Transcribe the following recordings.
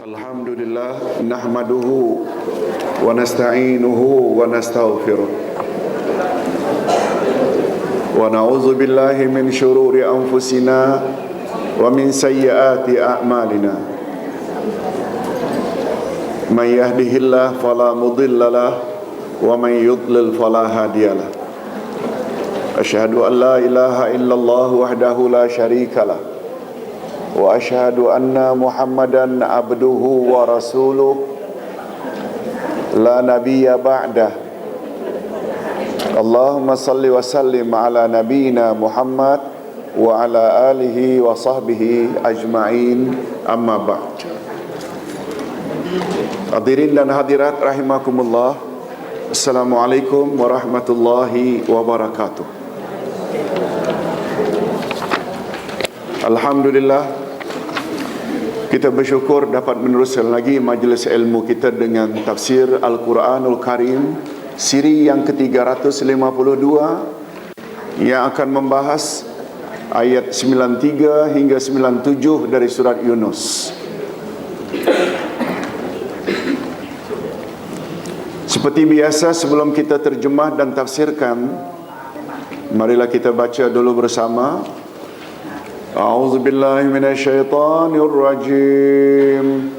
Alhamdulillah nahmaduhu wa nasta'inuhu wa nastaghfiruh wa na'udzu billahi min syururi anfusina wa min sayyiati a'malina. May yahdihillahu fala mudhillalah wa may yudlil fala hadiyalah. Asyhadu an la ilaha illallah wahdahu la syarikalah wa asyhadu anna Muhammadan abduhu wa rasuluh la nabiyya ba'dah. Allahumma salli wa sallim ala nabiyyina Muhammad wa ala alihi wa sahbihi ajma'in, amma ba'd. Hadirin dan hadirat rahimakumullah, Assalamualaikum warahmatullahi wabarakatuh. Alhamdulillah, kita bersyukur dapat meneruskan lagi majlis ilmu kita dengan tafsir Al-Quranul Karim siri yang ke-352 yang akan membahas ayat 93 hingga 97 dari surat Yunus. Seperti biasa, sebelum kita terjemah dan tafsirkan, marilah kita baca dulu bersama. A'udzu billahi minasyaitonir rajim.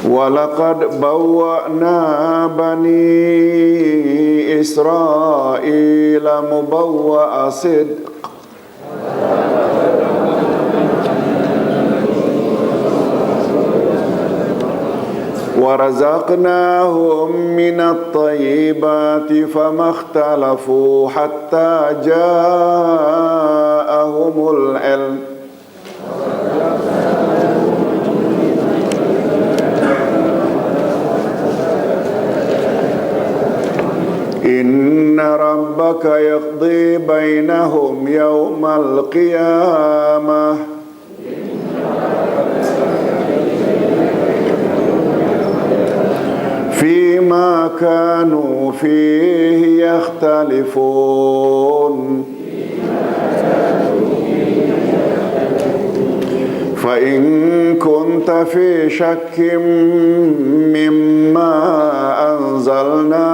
Wa laqad bawwa'na bani Israila mubawwa'a sidq وَرَزَقْنَاهُمْ مِنَ الطَّيِّبَاتِ فَمَا اخْتَلَفُوا حَتَّى جَاءَهُمُ الْعِلْمُ إِنَّ رَبَّكَ يَقْضِي بَيْنَهُمْ يَوْمَ الْقِيَامَةِ فيما كانوا فيه يختلفون فإن كنت في شك مما أنزلنا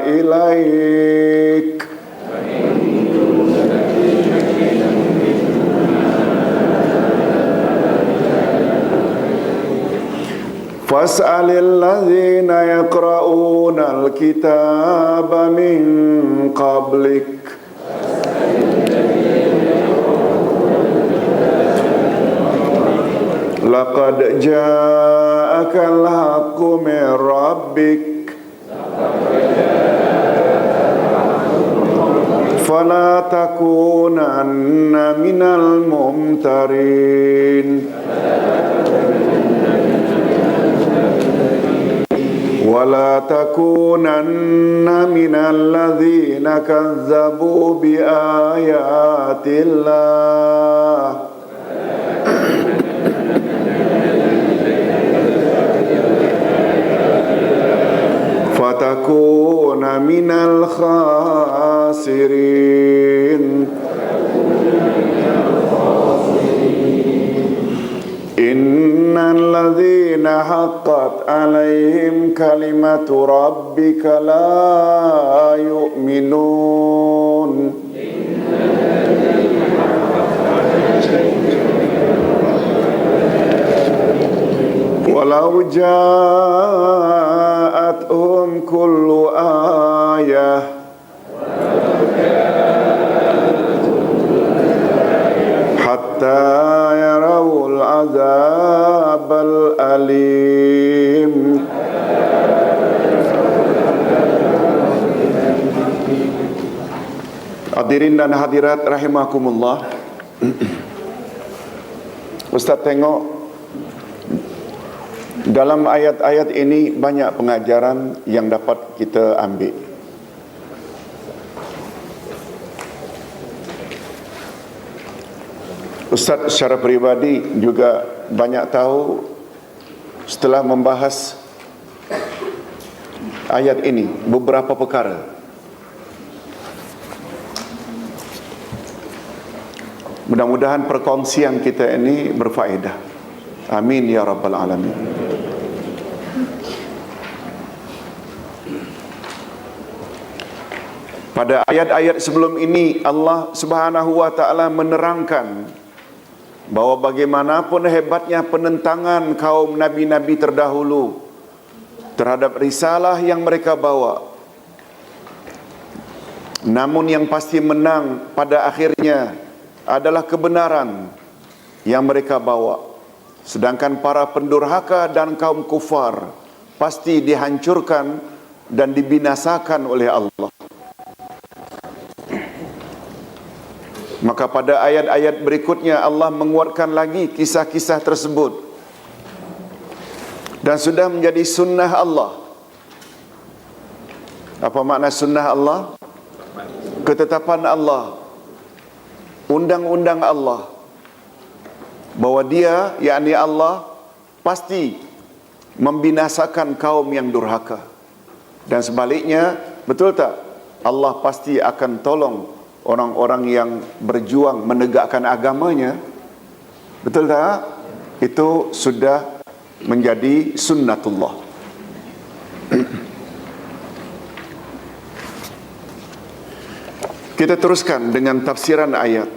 إليك فاسأل الذين يقرؤون الكتاب من قبلك لقد جاءك الحق من ربك فلا تكونن من الممترين ولا تكونن من الذين كذبوا بآيات الله فتكون من الخاسرين إن الذين حقت عليهم كلمة ربك لا يؤمنون ولو جاءتهم كل آية حتى يروا العذاب الأليم. Hadirin dan hadirat rahimakumullah, Ustaz tengok dalam ayat-ayat ini banyak pengajaran yang dapat kita ambil. Ustaz secara peribadi juga banyak tahu setelah membahas ayat ini beberapa perkara. Mudah-mudahan perkongsian kita ini berfaedah. Amin ya rabbal alamin. Pada ayat-ayat sebelum ini Allah Subhanahu wa taala menerangkan bahawa bagaimanapun hebatnya penentangan kaum nabi-nabi terdahulu terhadap risalah yang mereka bawa, namun yang pasti menang pada akhirnya adalah kebenaran yang mereka bawa. Sedangkan para pendurhaka dan kaum kufar pasti dihancurkan dan dibinasakan oleh Allah. Maka pada ayat-ayat berikutnya Allah menguatkan lagi kisah-kisah tersebut. Dan sudah menjadi sunnah Allah. Apa makna sunnah Allah? Ketetapan Allah, undang-undang Allah, bahawa Dia, yakni Allah, pasti membinasakan kaum yang durhaka. Dan sebaliknya, betul tak? Allah pasti akan tolong orang-orang yang berjuang menegakkan agamanya. Betul tak? Itu sudah menjadi sunnatullah. Kita teruskan dengan tafsiran ayat.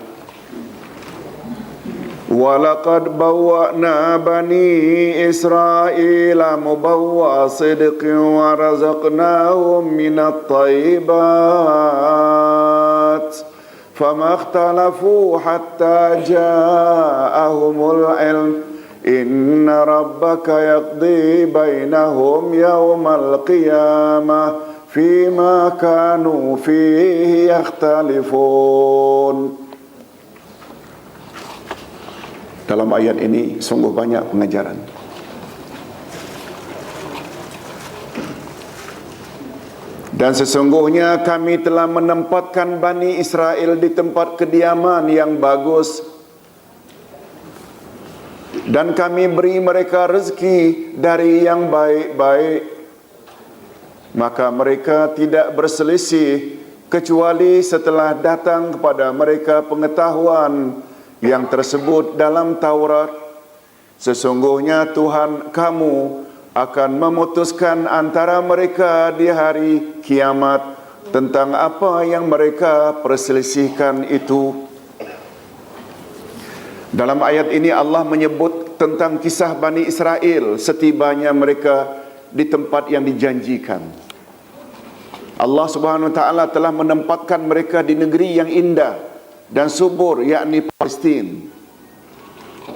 Walaqad bawwa'na bani Israila mubawwa'a sidqin wa razaqnahum minat thayyibat fama ikhtalafu hatta ja'ahumul ilm inna rabbaka yaqdi bainahum yawmal qiyamah fima kanu fihi yakhtalifun. Dalam ayat ini sungguh banyak pengajaran. Dan sesungguhnya kami telah menempatkan Bani Israel di tempat kediaman yang bagus, dan kami beri mereka rezeki dari yang baik-baik. Maka mereka tidak berselisih kecuali setelah datang kepada mereka pengetahuan yang tersebut dalam Taurat. Sesungguhnya Tuhan kamu akan memutuskan antara mereka di hari kiamat tentang apa yang mereka perselisihkan itu. Dalam ayat ini Allah menyebut tentang kisah Bani Israel setibanya mereka di tempat yang dijanjikan. Allah Subhanahu wa taala telah menempatkan mereka di negeri yang indah dan subur, yakni Palestin.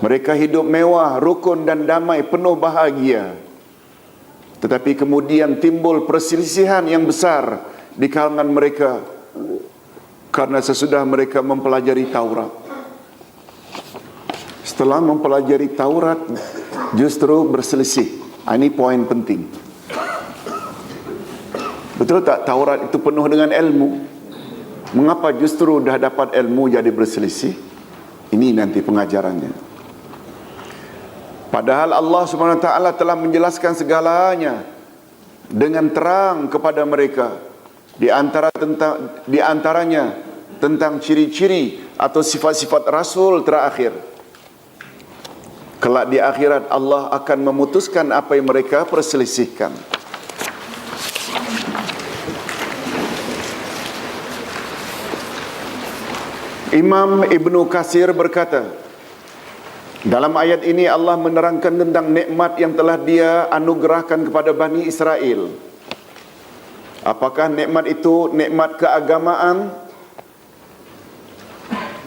Mereka hidup mewah, rukun dan damai, penuh bahagia. Tetapi kemudian timbul perselisihan yang besar di kalangan mereka karena sesudah mereka mempelajari Taurat. Setelah mempelajari Taurat, justru berselisih. Ini poin penting. Betul tak Taurat itu penuh dengan ilmu? Mengapa justru dah dapat ilmu jadi berselisih? Ini nanti pengajarannya. Padahal Allah Subhanahu wa taala telah menjelaskan segalanya dengan terang kepada mereka. Di antaranya tentang ciri-ciri atau sifat-sifat Rasul terakhir. Kelak di akhirat Allah akan memutuskan apa yang mereka perselisihkan. Imam Ibnu Katsir berkata, dalam ayat ini Allah menerangkan tentang nikmat yang telah Dia anugerahkan kepada Bani Israel. Apakah nikmat itu nikmat keagamaan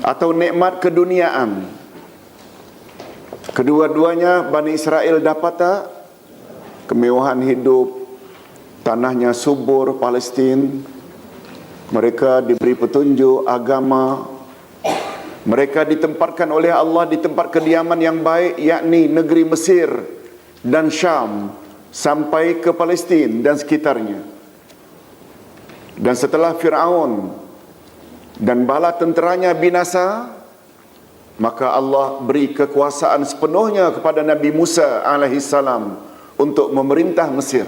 atau nikmat keduniaan? Kedua-duanya Bani Israel dapat tak? Kemewahan hidup, tanahnya subur, Palestin. Mereka diberi petunjuk agama. Mereka ditempatkan oleh Allah di tempat kediaman yang baik, yakni negeri Mesir dan Syam, sampai ke Palestin dan sekitarnya. Dan setelah Fir'aun dan bala tenteranya binasa, maka Allah beri kekuasaan sepenuhnya kepada Nabi Musa alaihissalam untuk memerintah Mesir.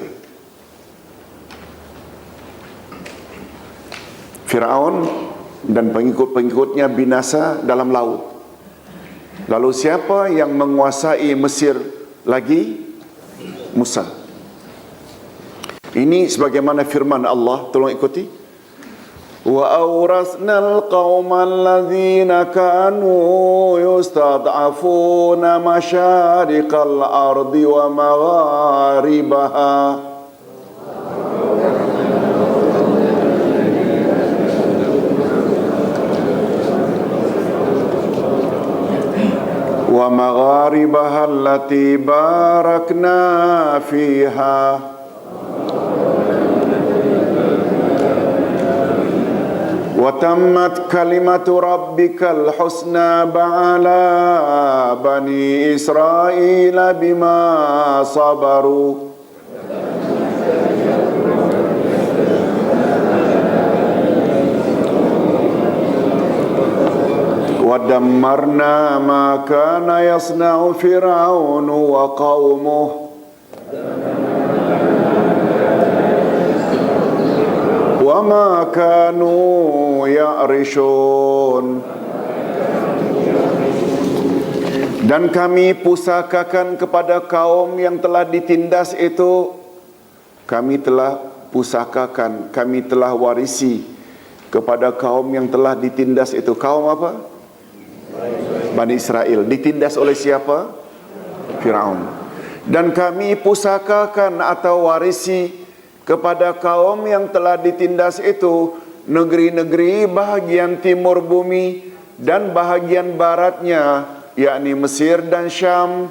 Fir'aun dan pengikut-pengikutnya binasa dalam laut. Lalu siapa yang menguasai Mesir lagi? Musa. Ini sebagaimana firman Allah, tolong ikuti. Wa awrasnal qaumal ladzina kanu yustad'afuna masyariqal ardi wa magharibaha. Wa magharibaha allati barakna fiha. Wa tammat kalimatu rabbikal husna ba'ala bani Israila bima sabaru. Wa dammarna ma kana yasna'u fir'aunu wa qaumuhu wa ma kanu ya'rishun. Dan kami pusakakan kepada kaum yang telah ditindas itu, kami telah pusakakan, kami telah warisi kepada kaum yang telah ditindas itu. Kaum apa? Bani Israel. Ditindas oleh siapa? Firaun. Dan kami pusakakan atau warisi kepada kaum yang telah ditindas itu negeri-negeri bahagian timur bumi dan bahagian baratnya, yakni Mesir dan Syam,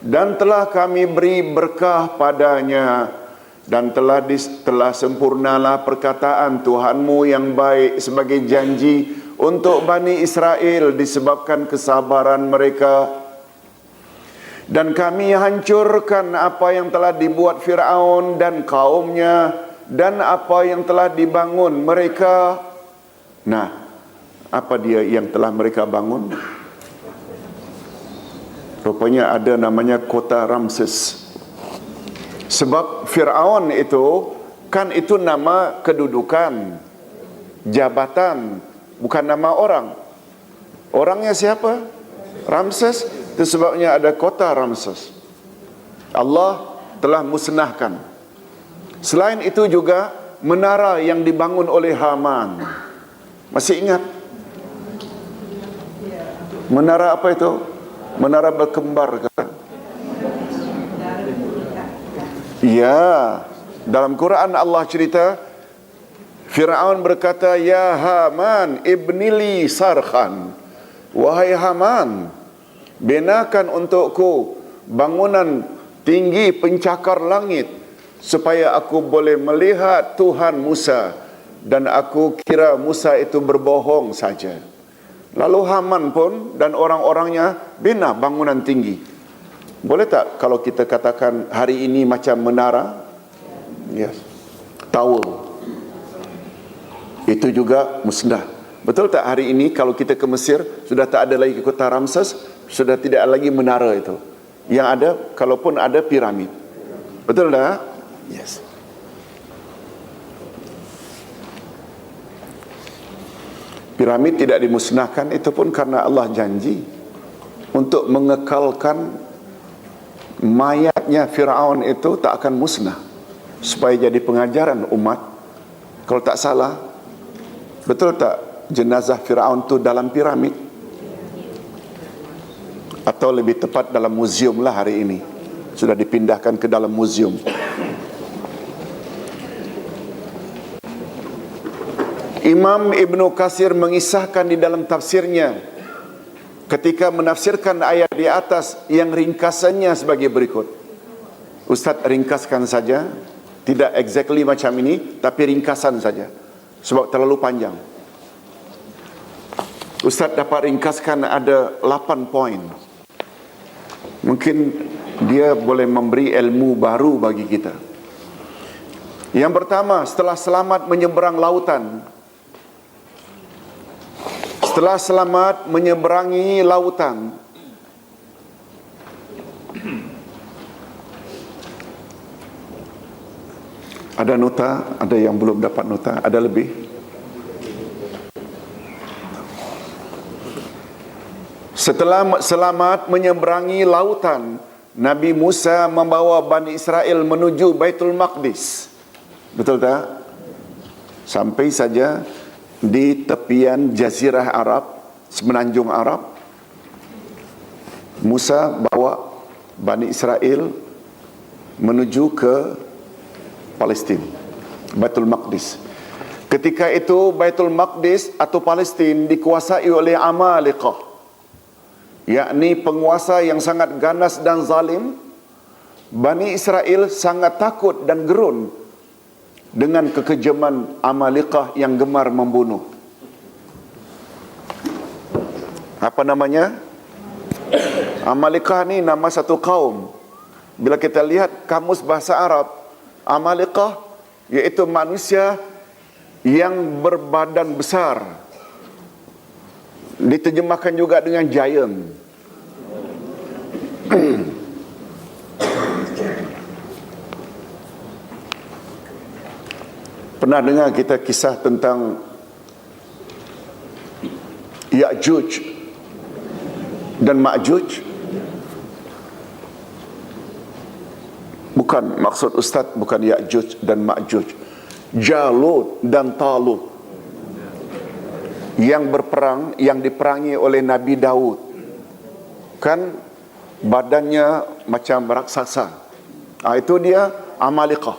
dan telah kami beri berkah padanya, dan telah sempurnalah perkataan Tuhanmu yang baik sebagai janji untuk Bani Israel disebabkan kesabaran mereka. Dan kami hancurkan apa yang telah dibuat Fir'aun dan kaumnya, dan apa yang telah dibangun mereka. Nah, apa dia yang telah mereka bangun? Rupanya ada namanya kota Ramses. Sebab Fir'aun itu, kan itu nama kedudukan, jabatan, bukan nama orang. Orangnya siapa? Ramses. Itu sebabnya ada kota Ramses. Allah telah musnahkan. Selain itu juga menara yang dibangun oleh Haman. Masih ingat? Menara apa itu? Menara berkembar kan? Ya, dalam Quran Allah cerita, Fir'aun berkata, "Ya Haman, ibnili sarhan." Wahai Haman, binakan untukku bangunan tinggi pencakar langit, supaya aku boleh melihat Tuhan Musa, dan aku kira Musa itu berbohong saja. Lalu Haman pun dan orang-orangnya bina bangunan tinggi. Boleh tak kalau kita katakan hari ini macam menara? Yes. Tower. Itu juga musnah. Betul tak hari ini kalau kita ke Mesir, sudah tak ada lagi kota Ramses, sudah tidak lagi menara itu. Yang ada, kalaupun ada, piramid. Betul tak? Yes. Piramid tidak dimusnahkan, itu pun karena Allah janji untuk mengekalkan mayatnya Fir'aun itu tak akan musnah, supaya jadi pengajaran umat. Kalau tak salah, betul tak jenazah Fir'aun itu dalam piramid? Atau lebih tepat dalam muzium lah hari ini. Sudah dipindahkan ke dalam muzium. Imam Ibn Katsir mengisahkan di dalam tafsirnya, ketika menafsirkan ayat di atas, yang ringkasannya sebagai berikut. Ustaz ringkaskan saja, tidak exactly macam ini, tapi ringkasan saja, sebab terlalu panjang. Ustaz dapat ringkaskan ada 8 poin. Mungkin dia boleh memberi ilmu baru bagi kita. Yang pertama, setelah selamat menyeberang lautan, setelah selamat menyeberangi lautan, ada nota, ada yang belum dapat nota, ada lebih. Setelah selamat menyeberangi lautan, Nabi Musa membawa Bani Israel menuju Baitul Maqdis. Betul tak? Sampai saja di tepian Jazirah Arab, semenanjung Arab, Musa bawa Bani Israel menuju ke Palestin, Baitul Maqdis. Ketika itu Baitul Maqdis atau Palestin dikuasai oleh Amalekah, yakni penguasa yang sangat ganas dan zalim. Bani Israel sangat takut dan gerun dengan kekejaman Amalekah yang gemar membunuh. Apa namanya? Amalekah ni nama satu kaum. Bila kita lihat kamus bahasa Arab, Amalekah iaitu manusia yang berbadan besar. Diterjemahkan juga dengan giant. Pernah dengar kita kisah tentang Ya'juj dan Ma'juj? Bukan, maksud Ustaz bukan Ya'juj dan Ma'juj. Jalut dan Talut yang berperang, yang diperangi oleh Nabi Daud. Kan badannya macam raksasa. Itu dia Amalekah.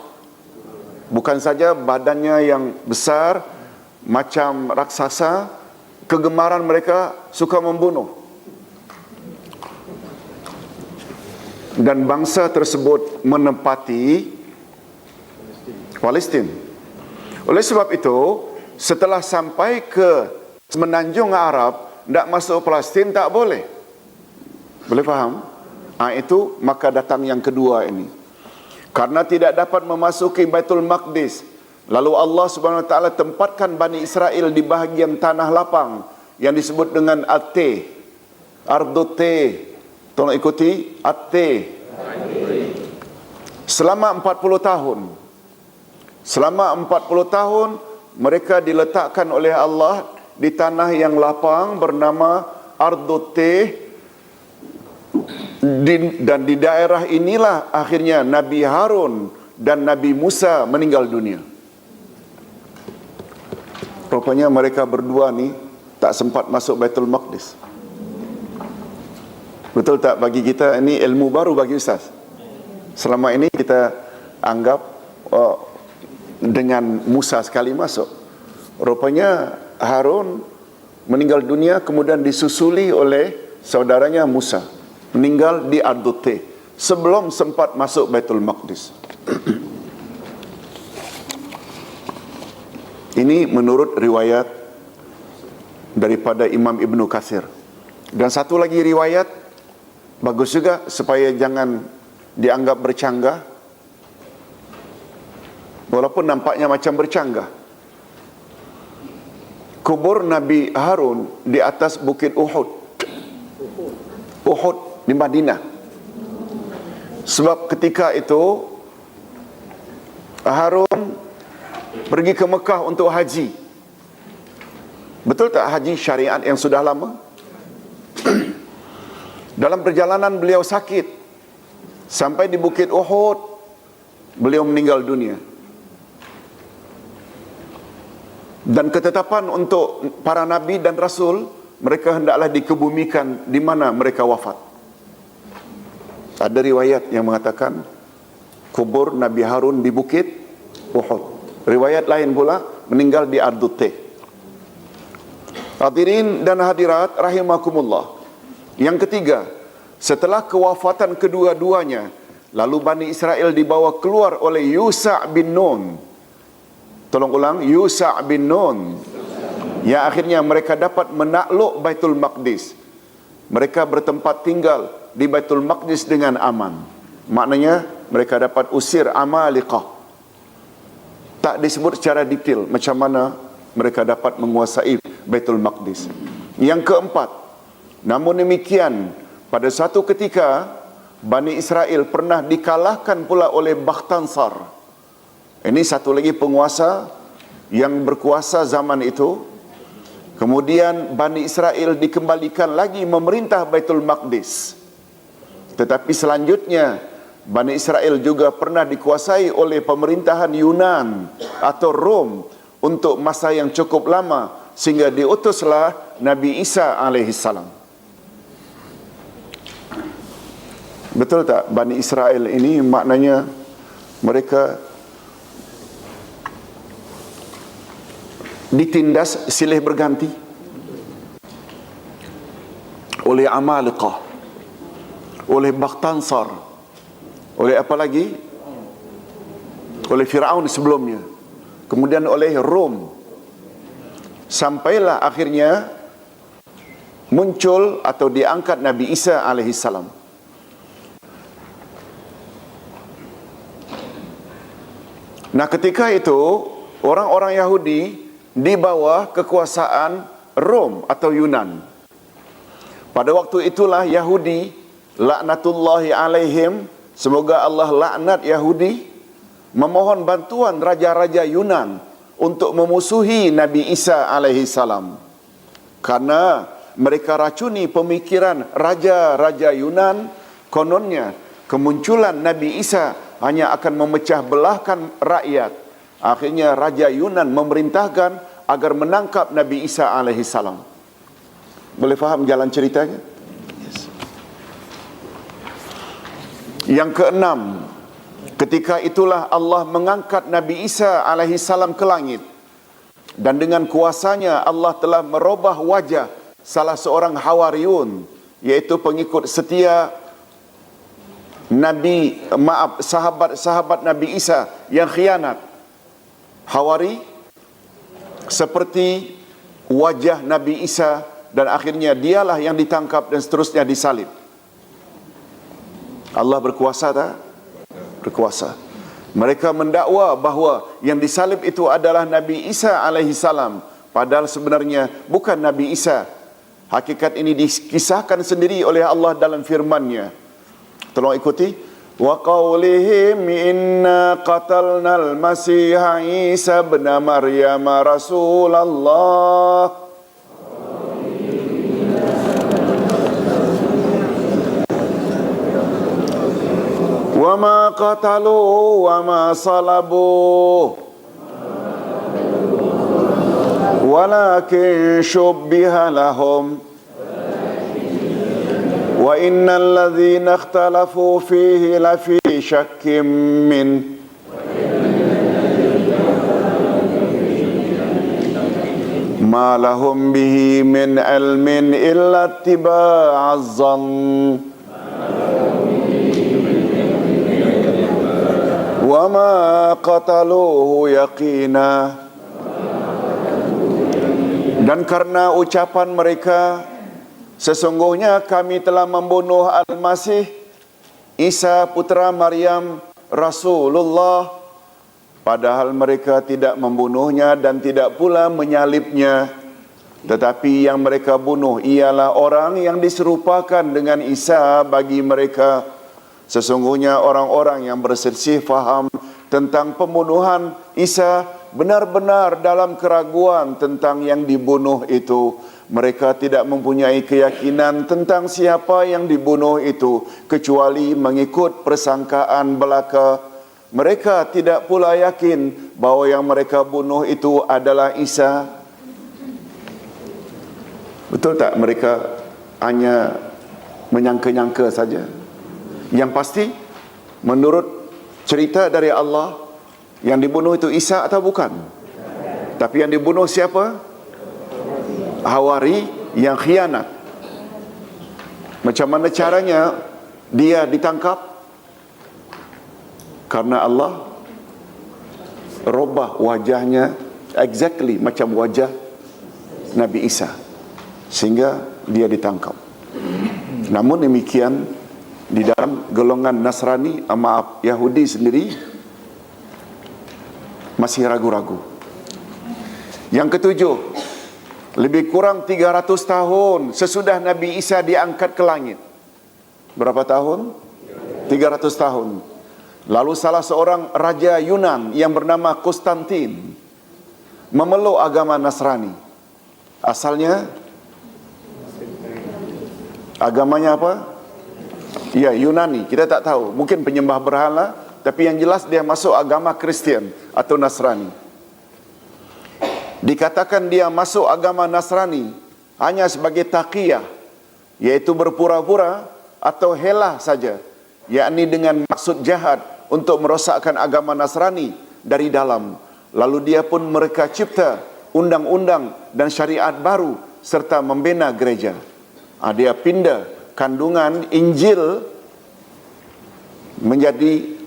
Bukan saja badannya yang besar macam raksasa, kegemaran mereka suka membunuh. Dan bangsa tersebut menempati Palestin. Oleh sebab itu, setelah sampai ke semenanjung Arab, tidak masuk Palestin tak boleh. Boleh faham? Itu maka datang yang kedua ini. Karena tidak dapat memasuki Baitul Maqdis, lalu Allah Subhanahu Wa Taala tempatkan Bani Israel di bahagian tanah lapang yang disebut dengan At-Teh, Ardut-Teh. Tolong ikuti, At-Teh. Selama 40 tahun. Selama 40 tahun mereka diletakkan oleh Allah di tanah yang lapang bernama Ardut-Teh. Dan di daerah inilah akhirnya Nabi Harun dan Nabi Musa meninggal dunia. Rupanya mereka berdua ni tak sempat masuk Baitul Maqdis. Betul tak? Bagi kita ini ilmu baru bagi Ustaz. Selama ini kita anggap dengan Musa sekali masuk. Rupanya Harun meninggal dunia kemudian disusuli oleh saudaranya Musa, meninggal di Ardut-Teh sebelum sempat masuk Baitul Maqdis. Ini menurut riwayat daripada Imam Ibnu Katsir. Dan satu lagi riwayat bagus juga supaya jangan dianggap bercanggah, walaupun nampaknya macam bercanggah. Kubur Nabi Harun di atas bukit Uhud di Madinah. Sebab ketika itu Harun pergi ke Mekah untuk haji. Betul tak haji syariat yang sudah lama? Dalam perjalanan beliau sakit. Sampai di bukit Uhud beliau meninggal dunia. Dan ketetapan untuk para nabi dan rasul, mereka hendaklah dikebumikan di mana mereka wafat. Ada riwayat yang mengatakan kubur Nabi Harun di bukit Uhud. Riwayat lain pula meninggal di Ardut-Teh. Hadirin dan hadirat rahimakumullah. Yang ketiga, setelah kewafatan kedua-duanya, lalu Bani Israel dibawa keluar oleh Yusha' bin Nun. Tolong ulang, Yusha' bin Nun. Yang akhirnya mereka dapat menakluk Baitul Maqdis. Mereka bertempat tinggal di Baitul Maqdis dengan aman. Maknanya mereka dapat usir Amalekah. Tak disebut secara detail macam mana mereka dapat menguasai Baitul Maqdis. Yang keempat, namun demikian, pada satu ketika Bani Israel pernah dikalahkan pula oleh Bakhtansar. Ini satu lagi penguasa yang berkuasa zaman itu. Kemudian Bani Israel dikembalikan lagi memerintah Baitul Maqdis. Tetapi selanjutnya Bani Israel juga pernah dikuasai oleh pemerintahan Yunan atau Rom untuk masa yang cukup lama, sehingga diutuslah Nabi Isa alaihissalam. Betul tak? Bani Israel ini maknanya mereka ditindas silih berganti oleh Amalekah, oleh Bakhtansar, oleh apa lagi? Oleh Firaun sebelumnya, kemudian oleh Rom, sampailah akhirnya muncul atau diangkat Nabi Isa alaihissalam. Nah, ketika itu orang-orang Yahudi di bawah kekuasaan Rom atau Yunan. Pada waktu itulah Yahudi, laknatullahi alaihim, semoga Allah laknat Yahudi, memohon bantuan raja-raja Yunan untuk memusuhi Nabi Isa alaihi salam. Karena mereka racuni pemikiran raja-raja Yunan, kononnya kemunculan Nabi Isa hanya akan memecah belahkan rakyat. Akhirnya Raja Yunan memerintahkan agar menangkap Nabi Isa alaihi salam. Boleh faham jalan ceritanya? Yes. Yang keenam, ketika itulah Allah mengangkat Nabi Isa alaihi salam ke langit. Dan dengan kuasanya Allah telah merubah wajah salah seorang Hawariyun, yaitu pengikut setia sahabat Nabi Isa yang khianat. Hawari seperti wajah Nabi Isa, dan akhirnya dialah yang ditangkap dan seterusnya disalib. Allah berkuasa tak? Berkuasa. Mereka mendakwa bahawa yang disalib itu adalah Nabi Isa alaihi salam, padahal sebenarnya bukan Nabi Isa. Hakikat ini dikisahkan sendiri oleh Allah dalam firman-Nya. Tolong ikuti. Wa qawlihim inna qatalnal masiha Isa ibn Maryam Rasulullah. Wa ma qatalu wa ma salabu walakin shubbiha lahum wa innal ladzina ikhtalafu fihi lafi syakkim min ma lahum bihi min ilmin illa ittiba'az zann wa ma qataluhu yaqina. Dan karena ucapan mereka, sesungguhnya kami telah membunuh Al-Masih Isa putra Maryam Rasulullah, padahal mereka tidak membunuhnya dan tidak pula menyalibnya, tetapi yang mereka bunuh ialah orang yang diserupakan dengan Isa bagi mereka. Sesungguhnya orang-orang yang berselisih faham tentang pembunuhan Isa benar-benar dalam keraguan tentang yang dibunuh itu. Mereka tidak mempunyai keyakinan tentang siapa yang dibunuh itu, kecuali mengikut persangkaan belaka. Mereka tidak pula yakin bahawa yang mereka bunuh itu adalah Isa. Betul tak mereka hanya menyangka-nyangka saja? Yang pasti, menurut cerita dari Allah, yang dibunuh itu Isa atau bukan? Tapi yang dibunuh siapa? Hawari yang khianat. Macam mana caranya dia ditangkap? Karena Allah robah wajahnya exactly macam wajah Nabi Isa, sehingga dia ditangkap. Namun demikian, di dalam golongan Nasrani, Yahudi sendiri masih ragu-ragu. Yang ketujuh, lebih kurang 300 tahun sesudah Nabi Isa diangkat ke langit. Berapa tahun? 300 tahun. Lalu salah seorang raja Yunan yang bernama Konstantin memeluk agama Nasrani. Asalnya agamanya apa? Ya, Yunani. Kita tak tahu. Mungkin penyembah berhala, tapi yang jelas dia masuk agama Kristian atau Nasrani. Dikatakan dia masuk agama Nasrani hanya sebagai taqiyah, yaitu berpura-pura atau helah saja, yakni dengan maksud jahat untuk merosakkan agama Nasrani dari dalam. Lalu dia pun mereka cipta undang-undang dan syariat baru serta membina gereja. Dia pindah kandungan Injil menjadi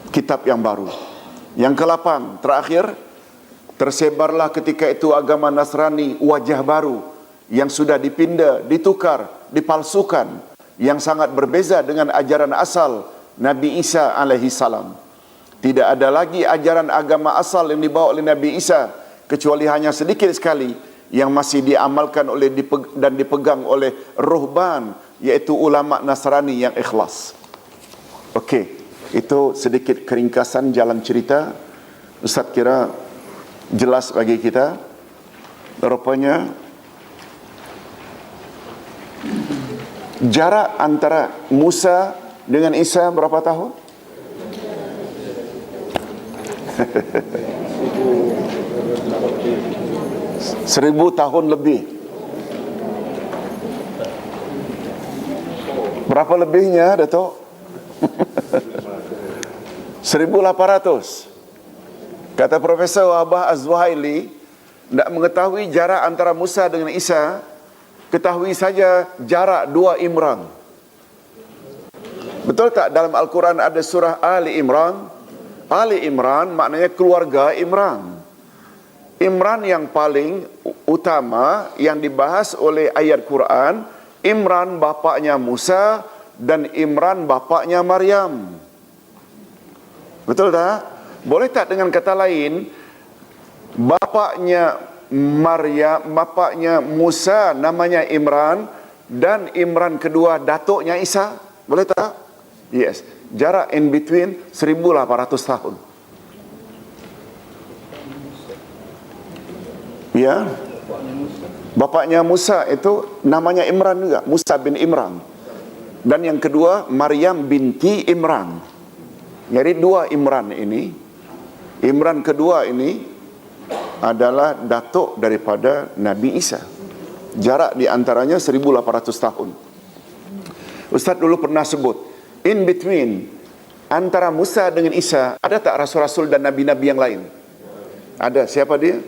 kitab yang baru. Yang ke-8 terakhir, tersebarlah ketika itu agama Nasrani wajah baru yang sudah dipindah, ditukar, dipalsukan, yang sangat berbeza dengan ajaran asal Nabi Isa alaihi salam. Tidak ada lagi ajaran agama asal yang dibawa oleh Nabi Isa, kecuali hanya sedikit sekali yang masih diamalkan oleh dan dipegang oleh ruhban, yaitu ulama Nasrani yang ikhlas. Okey, itu sedikit keringkasan jalan cerita. Ustaz kira jelas bagi kita. Rupanya jarak antara Musa dengan Isa berapa tahun? 1000 tahun lebih. Berapa lebihnya, Dato'? 1800. Kata Profesor Wahbah Az-Zuhaili, nak mengetahui jarak antara Musa dengan Isa, ketahui saja jarak 2 Imran. Betul tak dalam Al-Quran ada surah Ali Imran? Ali Imran maknanya keluarga Imran. Imran yang paling utama yang dibahas oleh ayat Quran, Imran bapaknya Musa dan Imran bapaknya Maryam. Betul tak? Boleh tak dengan kata lain, bapaknya Maryam, bapaknya Musa namanya Imran, dan Imran kedua datuknya Isa? Boleh tak? Yes. Jarak in between 1800 tahun. Ya. Bapaknya Musa itu namanya Imran juga, Musa bin Imran. Dan yang kedua Maryam binti Imran. Jadi 2 Imran ini. Imran kedua ini adalah datuk daripada Nabi Isa. Jarak di antaranya 1800 tahun. Ustaz dulu pernah sebut, in between antara Musa dengan Isa, ada tak rasul-rasul dan nabi-nabi yang lain? Ada. Siapa dia?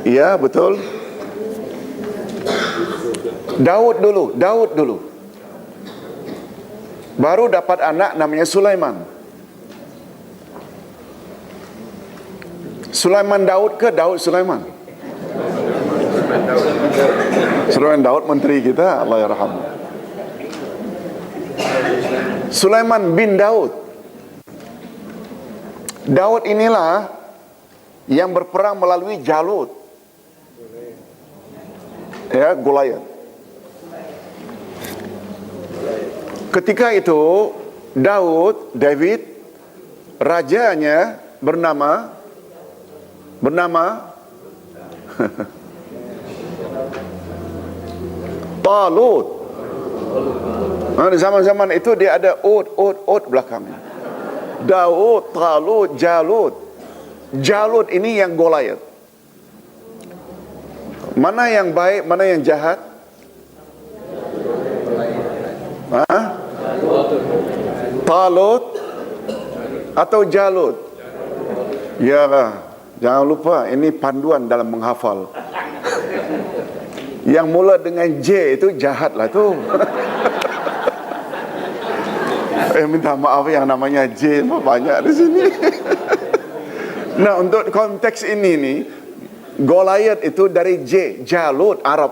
Ya, betul. Daud dulu. Baru dapat anak namanya Sulaiman. Sulaiman Daud ke Daud Sulaiman? Sulaiman Daud menteri kita, Allah yarham. Sulaiman bin Daud. Daud inilah yang berperang melalui Jalut. Ya, Goliath. Ketika itu David, rajanya bernama Talut. Di zaman-zaman itu dia ada Od belakangnya. Daud, Talut, Jalut. Jalut ini yang Goliath. Mana yang baik, mana yang jahat? Talut atau Jalut? Ya, jangan lupa ini panduan dalam menghafal. Yang mula dengan J itu jahat lah tu. Minta maaf yang namanya J banyak di sini. Nah, untuk konteks ini nih, Goliath itu dari J, Jalut, Arab.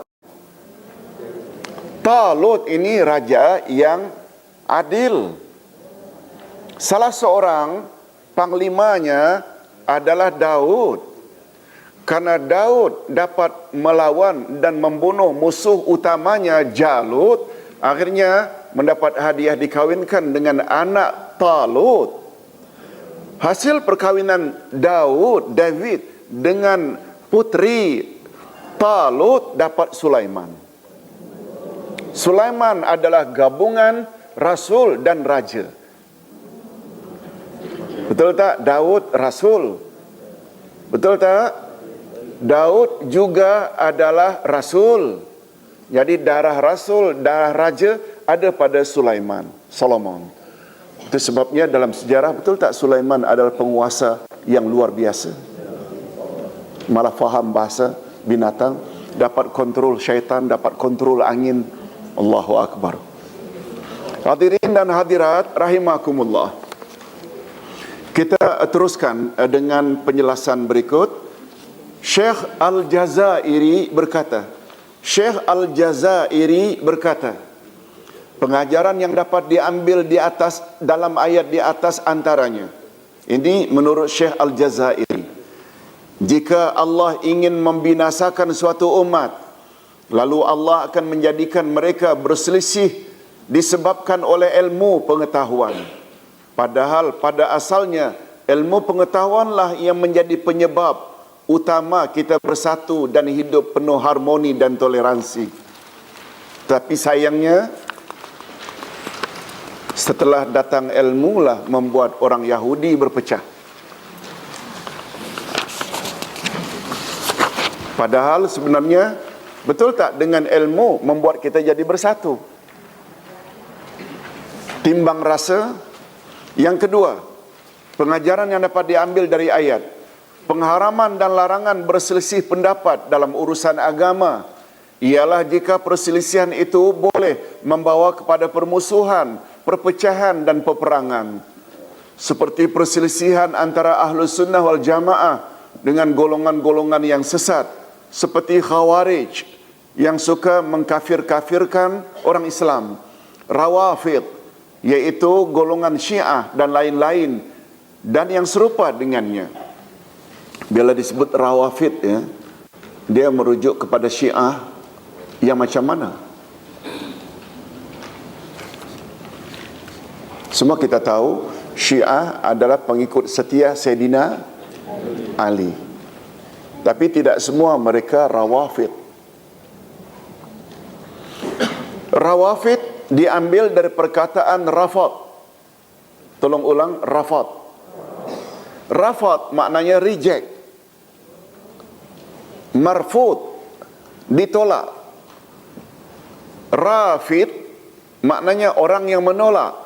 Talut ini raja yang adil. Salah seorang panglimanya adalah Daud. Karena Daud dapat melawan dan membunuh musuh utamanya Jalut, akhirnya mendapat hadiah dikawinkan dengan anak Talut. Hasil perkawinan David dengan putri Talut dapat Sulaiman. Sulaiman adalah gabungan rasul dan raja. Betul tak? Daud rasul. Betul tak? Daud juga adalah rasul. Jadi darah rasul, darah raja ada pada Sulaiman, Solomon. Itu sebabnya dalam sejarah, betul tak, Sulaiman adalah penguasa yang luar biasa. Malah faham bahasa binatang, dapat kontrol syaitan, dapat kontrol angin. Allahu Akbar. Hadirin dan hadirat rahimakumullah. Kita teruskan dengan penjelasan berikut. Syekh Al-Jazairi berkata, pengajaran yang dapat diambil di atas dalam ayat di atas antaranya. Ini menurut Syekh Al-Jazairi. Jika Allah ingin membinasakan suatu umat, lalu Allah akan menjadikan mereka berselisih disebabkan oleh ilmu pengetahuan. Padahal pada asalnya ilmu pengetahuanlah yang menjadi penyebab utama kita bersatu dan hidup penuh harmoni dan toleransi. Tapi sayangnya, setelah datang ilmu lah membuat orang Yahudi berpecah. Padahal sebenarnya, betul tak, dengan ilmu membuat kita jadi bersatu? Timbang rasa. Yang kedua, pengajaran yang dapat diambil dari ayat, pengharaman dan larangan berselisih pendapat dalam urusan agama ialah jika perselisihan itu boleh membawa kepada permusuhan, perpecahan dan peperangan. Seperti perselisihan antara Ahlus Sunnah wal Jamaah dengan golongan-golongan yang sesat, seperti Khawarij yang suka mengkafir-kafirkan orang Islam, Rawafid yaitu golongan Syiah dan lain-lain, dan yang serupa dengannya. Bila disebut Rawafid, ya, dia merujuk kepada Syiah yang macam mana? Semua kita tahu Syiah adalah pengikut setia Sayyidina Ali. Tapi tidak semua mereka Rawafid. Rawafid diambil dari perkataan rafad. Tolong ulang, rafad. Rafad maknanya reject. Marfud, ditolak. Rafid maknanya orang yang menolak.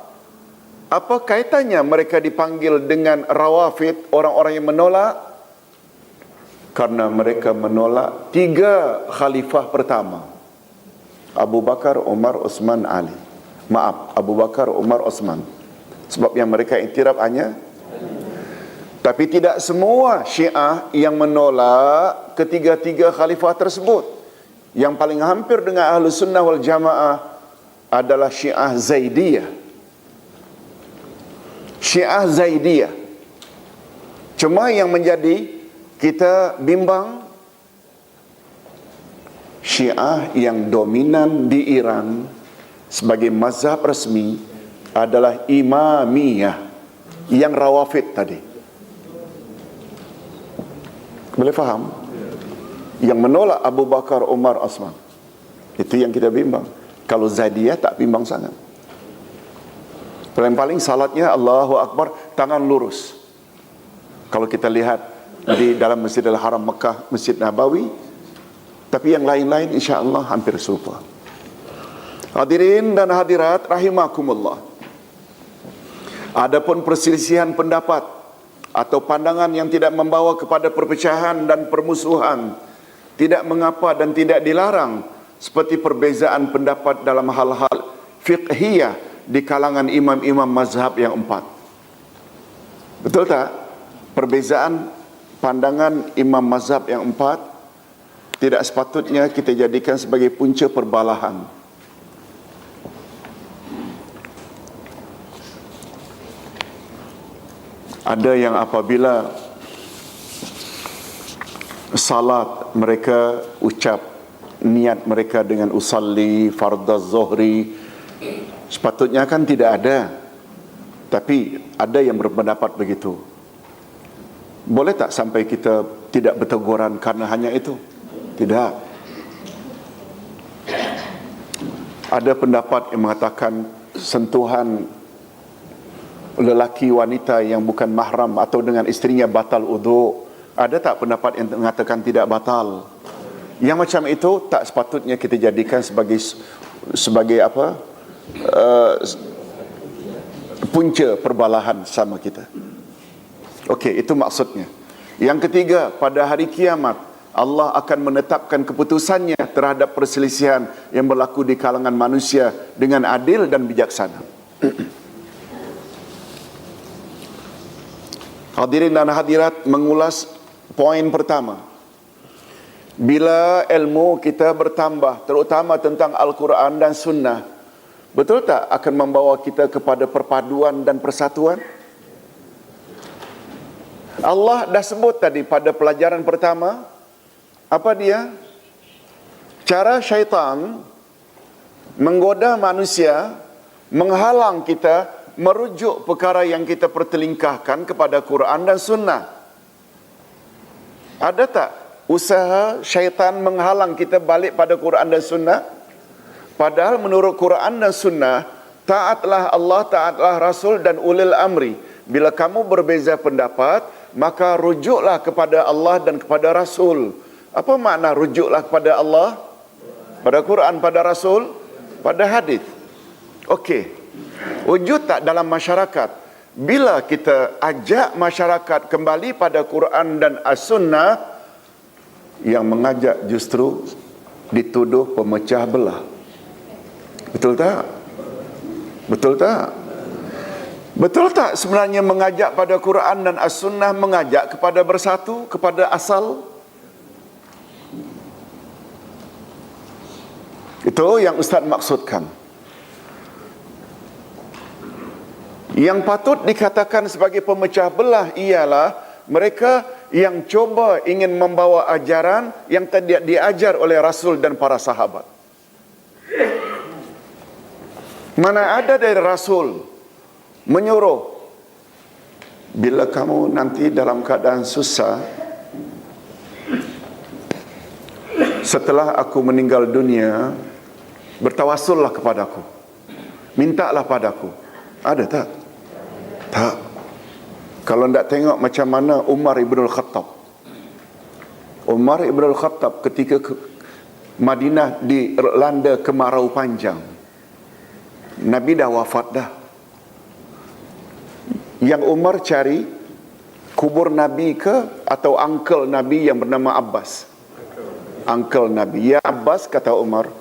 Apa kaitannya mereka dipanggil dengan Rawafid, orang-orang yang menolak? Karena mereka menolak 3 khalifah pertama, Abu Bakar, Umar, Uthman, Ali. Maaf, Abu Bakar, Umar, Uthman. Sebab yang mereka iktiraf hanya. Tapi tidak semua Syiah yang menolak ketiga-tiga khalifah tersebut. Yang paling hampir dengan Ahlus Sunnah wal Jamaah adalah Syiah Zaidiyah. Syiah Zaidiyah. Cuma yang menjadi kita bimbang, Syiah yang dominan di Iran sebagai mazhab resmi adalah Imamiyah, yang Rawafid tadi. Boleh faham? Yang menolak Abu Bakar, Umar, Uthman. Itu yang kita bimbang. Kalau Zaidiyah tak bimbang sangat. Paling-paling salatnya Allahu Akbar, tangan lurus. Kalau kita lihat di dalam Masjidil Haram Mekah, Masjid Nabawi. Tapi yang lain-lain insya-Allah hampir serupa. Hadirin dan hadirat rahimakumullah. Adapun perselisihan pendapat atau pandangan yang tidak membawa kepada perpecahan dan permusuhan, tidak mengapa dan tidak dilarang, seperti perbezaan pendapat dalam hal-hal fiqhiyah di kalangan imam-imam mazhab yang 4. Betul tak? Perbezaan pandangan imam mazhab yang 4 tidak sepatutnya kita jadikan sebagai punca perbalahan. Ada yang apabila salat mereka ucap niat mereka dengan usalli fardaz zuhri, sepatutnya kan tidak ada. Tapi ada yang berpendapat begitu. Boleh tak sampai kita tidak berteguran karena hanya itu? Tidak. Ada pendapat yang mengatakan sentuhan lelaki wanita yang bukan mahram atau dengan isterinya batal wudu. Ada tak pendapat yang mengatakan tidak batal? Yang macam itu tak sepatutnya kita jadikan sebagai apa? Punca perbalahan sama kita. Okey, itu maksudnya. Yang ketiga, pada hari kiamat Allah akan menetapkan keputusannya terhadap perselisihan yang berlaku di kalangan manusia dengan adil dan bijaksana. Hadirin dan hadirat, mengulas poin pertama. Bila ilmu kita bertambah, terutama tentang Al-Quran dan Sunnah, betul tak akan membawa kita kepada perpaduan dan persatuan? Allah dah sebut tadi pada pelajaran pertama, apa dia? Cara syaitan menggoda manusia, menghalang kita merujuk perkara yang kita pertelingkahkan kepada Quran dan Sunnah. Ada tak usaha syaitan menghalang kita balik pada Quran dan Sunnah? Padahal menurut Quran dan Sunnah, taatlah Allah, taatlah Rasul dan ulil amri. Bila kamu berbeza pendapat, maka rujuklah kepada Allah dan kepada Rasul. Apa makna rujuklah kepada Allah? Pada Quran, pada Rasul, pada hadis. Okey. Wujud tak dalam masyarakat? Bila kita ajak masyarakat kembali pada Quran dan As-Sunnah, yang mengajak justru dituduh pemecah belah. Betul tak? Betul tak? Betul tak sebenarnya mengajak pada Quran dan As-Sunnah mengajak kepada bersatu, kepada asal? Itu yang Ustaz maksudkan. Yang patut dikatakan sebagai pemecah belah ialah mereka yang coba ingin membawa ajaran yang tidak diajar oleh Rasul dan para sahabat. Mana ada dari Rasul menyuruh, bila kamu nanti dalam keadaan susah, setelah aku meninggal dunia, bertawassullah kepadaku, mintalah padaku. Ada tak? Tak. Kalau tidak tengok macam mana Umar Ibn Khattab. Umar Ibn Khattab ketika Madinah dilanda kemarau panjang, Nabi dah wafat dah. Yang Umar cari kubur Nabi ke atau uncle Nabi yang bernama Abbas? Uncle Nabi. Ya Abbas, kata Umar,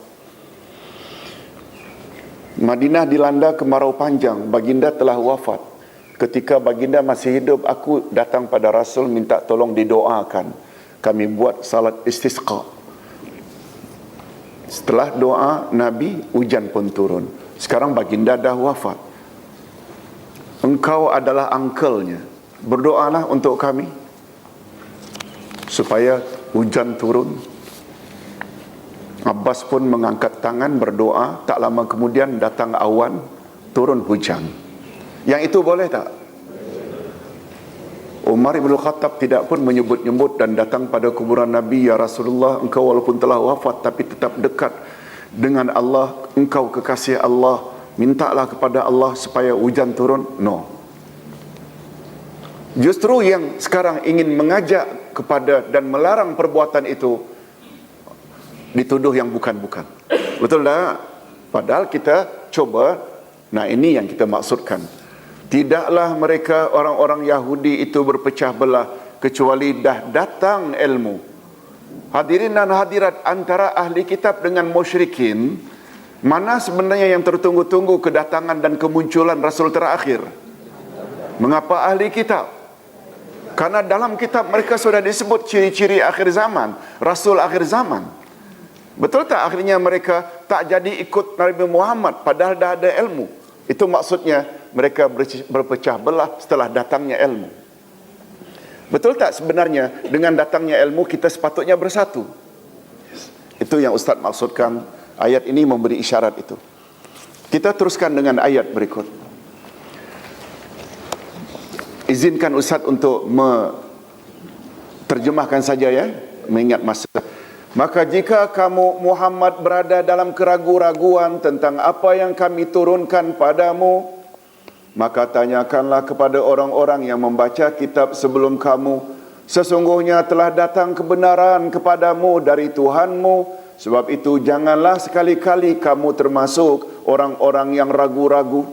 Madinah dilanda kemarau panjang, baginda telah wafat. Ketika baginda masih hidup, aku datang pada Rasul minta tolong didoakan. Kami buat salat istisqa. Setelah doa Nabi, hujan pun turun. Sekarang baginda dah wafat. Engkau adalah uncle-nya. Berdoalah untuk kami supaya hujan turun. Abbas pun mengangkat tangan berdoa. Tak lama kemudian datang awan, turun hujan. Yang itu boleh tak? Umar Ibn Khattab tidak pun menyebut-nyebut dan datang pada kuburan Nabi. Ya Rasulullah, engkau walaupun telah wafat tapi tetap dekat dengan Allah. Engkau kekasih Allah, mintalah kepada Allah supaya hujan turun. No. Justru yang sekarang ingin mengajak kepada dan melarang perbuatan itu dituduh yang bukan-bukan. Betul tak? Padahal kita coba, nah ini yang kita maksudkan. Tidaklah mereka orang-orang Yahudi itu berpecah belah kecuali dah datang ilmu. Hadirin dan hadirat, antara ahli kitab dengan musyrikin, mana sebenarnya yang tertunggu-tunggu kedatangan dan kemunculan Rasul terakhir? Mengapa ahli kitab? Karena dalam kitab mereka sudah disebut ciri-ciri akhir zaman, Rasul akhir zaman. Betul tak akhirnya mereka tak jadi ikut Nabi Muhammad padahal dah ada ilmu? Itu maksudnya mereka berpecah belah setelah datangnya ilmu. Betul tak sebenarnya dengan datangnya ilmu kita sepatutnya bersatu? Itu yang Ustaz maksudkan. Ayat ini memberi isyarat itu. Kita teruskan dengan ayat berikut. Izinkan Ustaz untuk Terjemahkan saja ya, mengingat masa. Maka jika kamu Muhammad berada dalam keraguan-raguan tentang apa yang kami turunkan padamu, maka tanyakanlah kepada orang-orang yang membaca kitab sebelum kamu. Sesungguhnya telah datang kebenaran kepadamu dari Tuhanmu. Sebab itu janganlah sekali-kali kamu termasuk orang-orang yang ragu-ragu.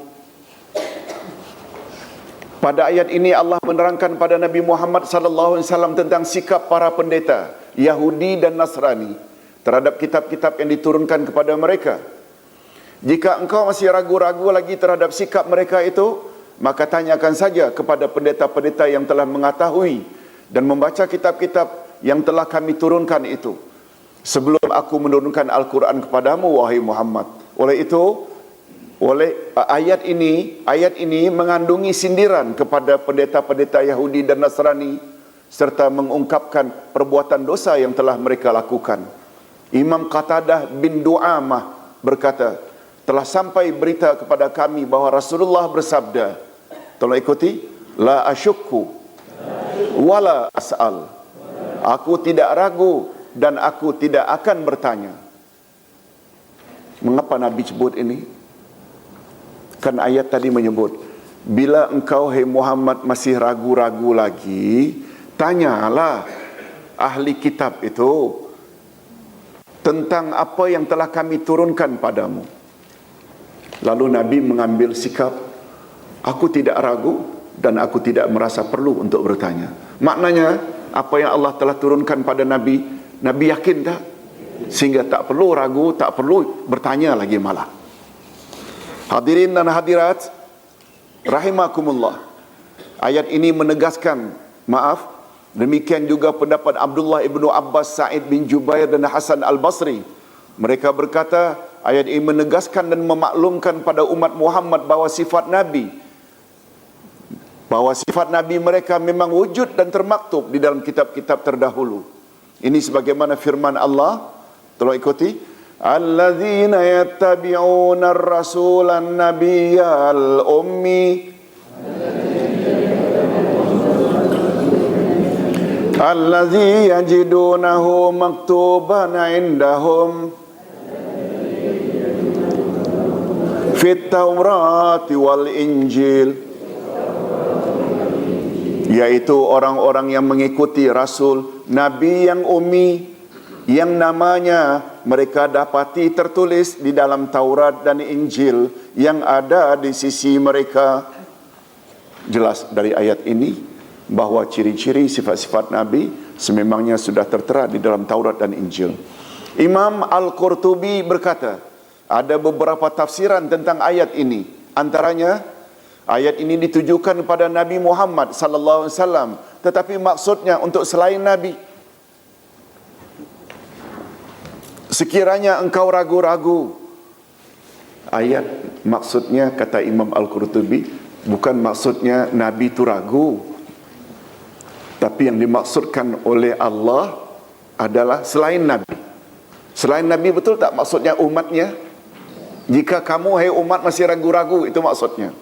Pada ayat ini Allah menerangkan pada Nabi Muhammad sallallahu alaihi wasallam tentang sikap para pendeta Yahudi dan Nasrani terhadap kitab-kitab yang diturunkan kepada mereka. Jika engkau masih ragu-ragu lagi terhadap sikap mereka itu, maka tanyakan saja kepada pendeta-pendeta yang telah mengetahui dan membaca kitab-kitab yang telah kami turunkan itu sebelum aku menurunkan Al-Quran kepadamu, wahai Muhammad. Oleh itu, ayat ini mengandungi sindiran kepada pendeta-pendeta Yahudi dan Nasrani serta mengungkapkan perbuatan dosa yang telah mereka lakukan. Imam Qatadah bin Du'amah berkata, telah sampai berita kepada kami bahawa Rasulullah bersabda, tolong ikuti, la asyukku wala as'al. Aku tidak ragu dan aku tidak akan bertanya. Mengapa Nabi sebut ini? Kan ayat tadi menyebut, bila engkau hai Muhammad masih ragu-ragu lagi, tanyalah ahli kitab itu tentang apa yang telah kami turunkan padamu. Lalu Nabi mengambil sikap, aku tidak ragu dan aku tidak merasa perlu untuk bertanya. Maknanya, apa yang Allah telah turunkan pada Nabi, Nabi yakin tak? Sehingga tak perlu ragu, tak perlu bertanya lagi malah. Hadirin dan hadirat rahimakumullah, ayat ini menegaskan, demikian juga pendapat Abdullah ibnu Abbas, Sa'id bin Jubair dan Hasan al-Basri. Mereka berkata, ayat ini menegaskan dan memaklumkan pada umat Muhammad bahawa sifat Nabi mereka memang wujud dan termaktub di dalam kitab-kitab terdahulu. Ini sebagaimana firman Allah, tolong ikuti, alladzina yattabi'una ar-rasulan nabiyyal ummi alladzi yajidunahu maktuban 'indahum fit Taurat wal Injil, yaitu orang-orang yang mengikuti Rasul Nabi yang ummi, yang namanya mereka dapati tertulis di dalam Taurat dan Injil yang ada di sisi mereka. Jelas dari ayat ini bahawa ciri-ciri sifat-sifat Nabi sememangnya sudah tertera di dalam Taurat dan Injil. Imam Al-Qurtubi berkata, ada beberapa tafsiran tentang ayat ini. Antaranya, ayat ini ditujukan kepada Nabi Muhammad sallallahu alaihi wasallam, tetapi maksudnya untuk selain Nabi. Sekiranya engkau ragu-ragu, ayat maksudnya, kata Imam Al-Qurtubi, bukan maksudnya Nabi itu ragu, tapi yang dimaksudkan oleh Allah adalah selain Nabi. Selain Nabi, betul tak maksudnya umatnya? Jika kamu hai umat masih ragu-ragu, itu maksudnya.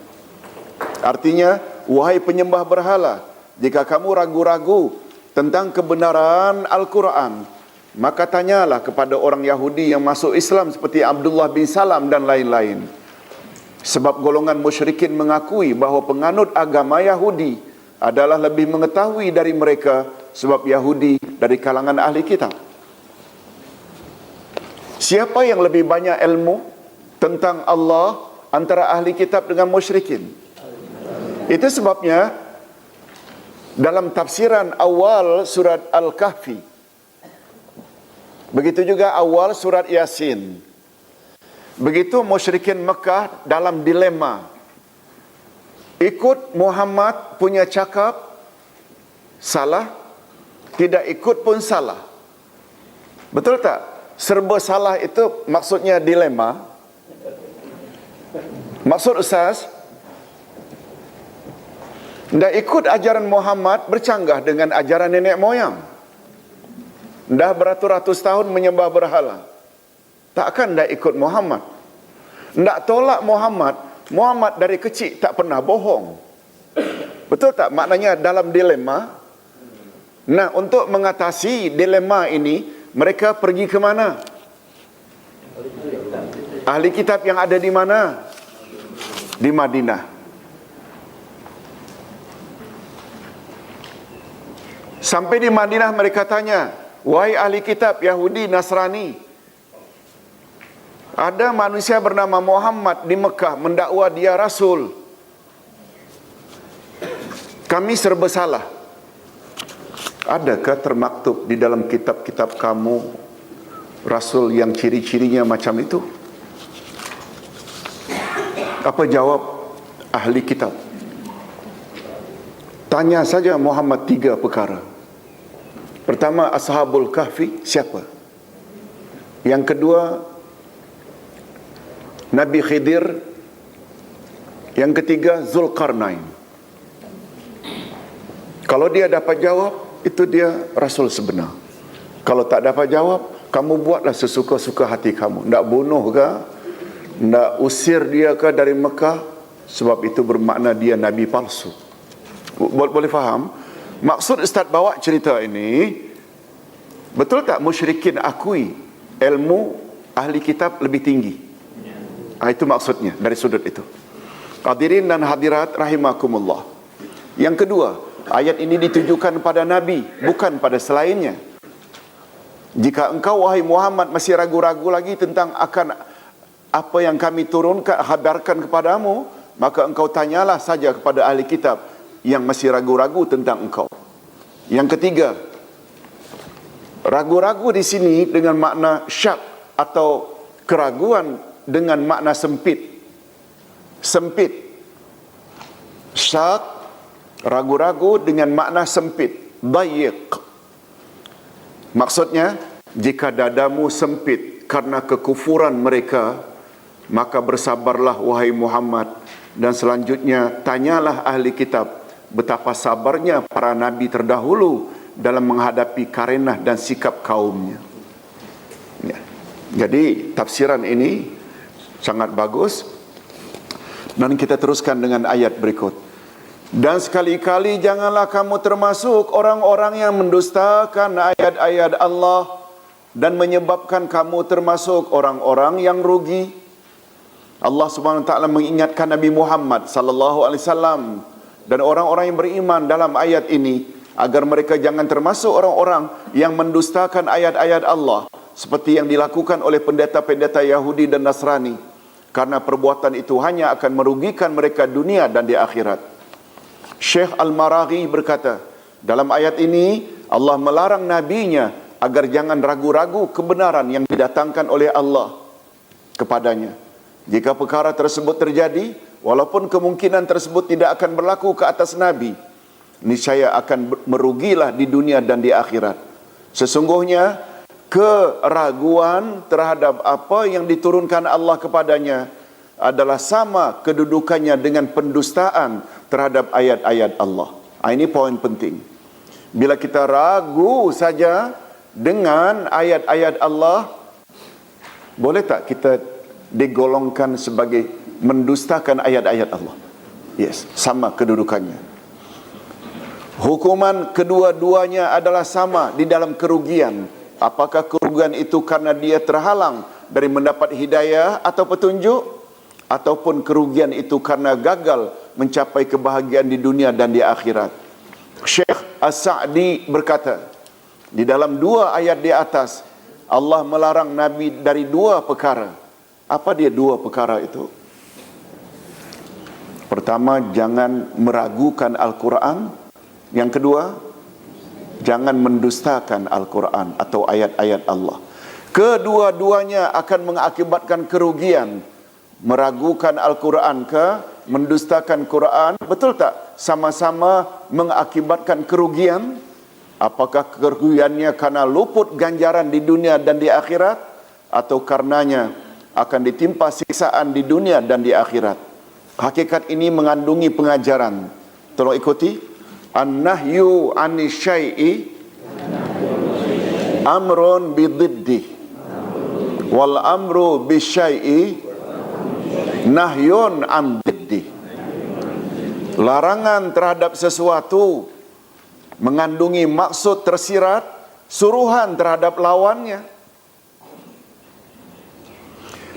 Artinya, wahai penyembah berhala, jika kamu ragu-ragu tentang kebenaran Al-Quran, maka tanyalah kepada orang Yahudi yang masuk Islam seperti Abdullah bin Salam dan lain-lain. Sebab golongan musyrikin mengakui bahawa penganut agama Yahudi adalah lebih mengetahui dari mereka, sebab Yahudi dari kalangan ahli kitab. Siapa yang lebih banyak ilmu tentang Allah antara ahli kitab dengan musyrikin? Itu sebabnya dalam tafsiran awal surat Al-Kahfi, begitu juga awal surat Yasin, begitu musyrikin Mekah dalam dilema, ikut Muhammad punya cakap salah, tidak ikut pun salah. Betul tak? Serba salah itu maksudnya dilema. Maksud Ustaz, dah ikut ajaran Muhammad bercanggah dengan ajaran nenek moyang. Dah beratus-ratus tahun menyembah berhala, takkan dah ikut Muhammad. Ndak tolak Muhammad, Muhammad dari kecil tak pernah bohong. Betul tak? Maknanya dalam dilema. Nah, untuk mengatasi dilema ini, mereka pergi ke mana? Ahli kitab yang ada di mana? Di Madinah. Sampai di Madinah mereka tanya, wahai ahli kitab Yahudi, Nasrani, ada manusia bernama Muhammad di Mekah mendakwa dia Rasul. Kami serba salah. Adakah termaktub di dalam kitab-kitab kamu Rasul yang ciri-cirinya macam itu? Apa jawab ahli kitab? Tanya saja Muhammad 3 perkara. Pertama, Ashabul Kahfi siapa? Yang kedua, Nabi Khidir. Yang ketiga, Zulkarnain. Kalau dia dapat jawab, itu dia Rasul sebenar. Kalau tak dapat jawab, kamu buatlah sesuka-suka hati kamu. Nak bunuh ke, nak usir dia ke dari Mekah, sebab itu bermakna dia Nabi palsu. Boleh faham? Maksud Ustaz bawa cerita ini, betul tak musyrikin akui ilmu ahli kitab lebih tinggi? Itu maksudnya dari sudut itu. Hadirin dan hadirat rahimakumullah. Yang kedua, ayat ini ditujukan pada Nabi, bukan pada selainnya. Jika engkau wahai Muhammad masih ragu-ragu lagi tentang akan apa yang kami turunkan, habarkan kepadamu, maka engkau tanyalah saja kepada ahli kitab yang masih ragu-ragu tentang engkau. Yang ketiga, ragu-ragu di sini dengan makna syak atau keraguan dengan makna sempit. Sempit. Syak, ragu-ragu dengan makna sempit. Dayiq. Maksudnya, jika dadamu sempit karena kekufuran mereka, maka bersabarlah wahai Muhammad, dan selanjutnya tanyalah ahli kitab betapa sabarnya para nabi terdahulu dalam menghadapi karenah dan sikap kaumnya. Ya. Jadi tafsiran ini sangat bagus. Dan kita teruskan dengan ayat berikut. Dan sekali-kali janganlah kamu termasuk orang-orang yang mendustakan ayat-ayat Allah dan menyebabkan kamu termasuk orang-orang yang rugi. Allah Subhanahu wa taala mengingatkan Nabi Muhammad sallallahu alaihi wasallam dan orang-orang yang beriman dalam ayat ini agar mereka jangan termasuk orang-orang yang mendustakan ayat-ayat Allah seperti yang dilakukan oleh pendeta-pendeta Yahudi dan Nasrani, karena perbuatan itu hanya akan merugikan mereka dunia dan di akhirat. Syekh Al-Maraghi berkata, dalam ayat ini Allah melarang nabinya agar jangan ragu-ragu kebenaran yang didatangkan oleh Allah kepadanya. Jika perkara tersebut terjadi, walaupun kemungkinan tersebut tidak akan berlaku ke atas Nabi, niscaya akan merugilah di dunia dan di akhirat. Sesungguhnya keraguan terhadap apa yang diturunkan Allah kepadanya adalah sama kedudukannya dengan pendustaan terhadap ayat-ayat Allah. Ini poin penting. Bila kita ragu saja dengan ayat-ayat Allah, boleh tak kita digolongkan sebagai mendustakan ayat-ayat Allah? Yes, sama kedudukannya. Hukuman kedua-duanya adalah sama di dalam kerugian. Apakah kerugian itu karena dia terhalang dari mendapat hidayah atau petunjuk, ataupun kerugian itu karena gagal mencapai kebahagiaan di dunia dan di akhirat. Syekh As-Sa'di berkata, di dalam dua ayat di atas Allah melarang Nabi dari dua perkara. Apa dia dua perkara itu? Pertama, jangan meragukan Al-Quran. Yang kedua, jangan mendustakan Al-Quran atau ayat-ayat Allah. Kedua-duanya akan mengakibatkan kerugian. Meragukan Al-Quran ke mendustakan Quran, betul tak? Sama-sama mengakibatkan kerugian. Apakah kerugiannya karena luput ganjaran di dunia dan di akhirat, atau karenanya akan ditimpa siksaan di dunia dan di akhirat? Hakikat ini mengandungi pengajaran. Tolong ikuti. An-nahyu anisyai'i amrun bididdih wal amru bisyai'i nahyun am diddih. Larangan terhadap sesuatu mengandungi maksud tersirat, suruhan terhadap lawannya.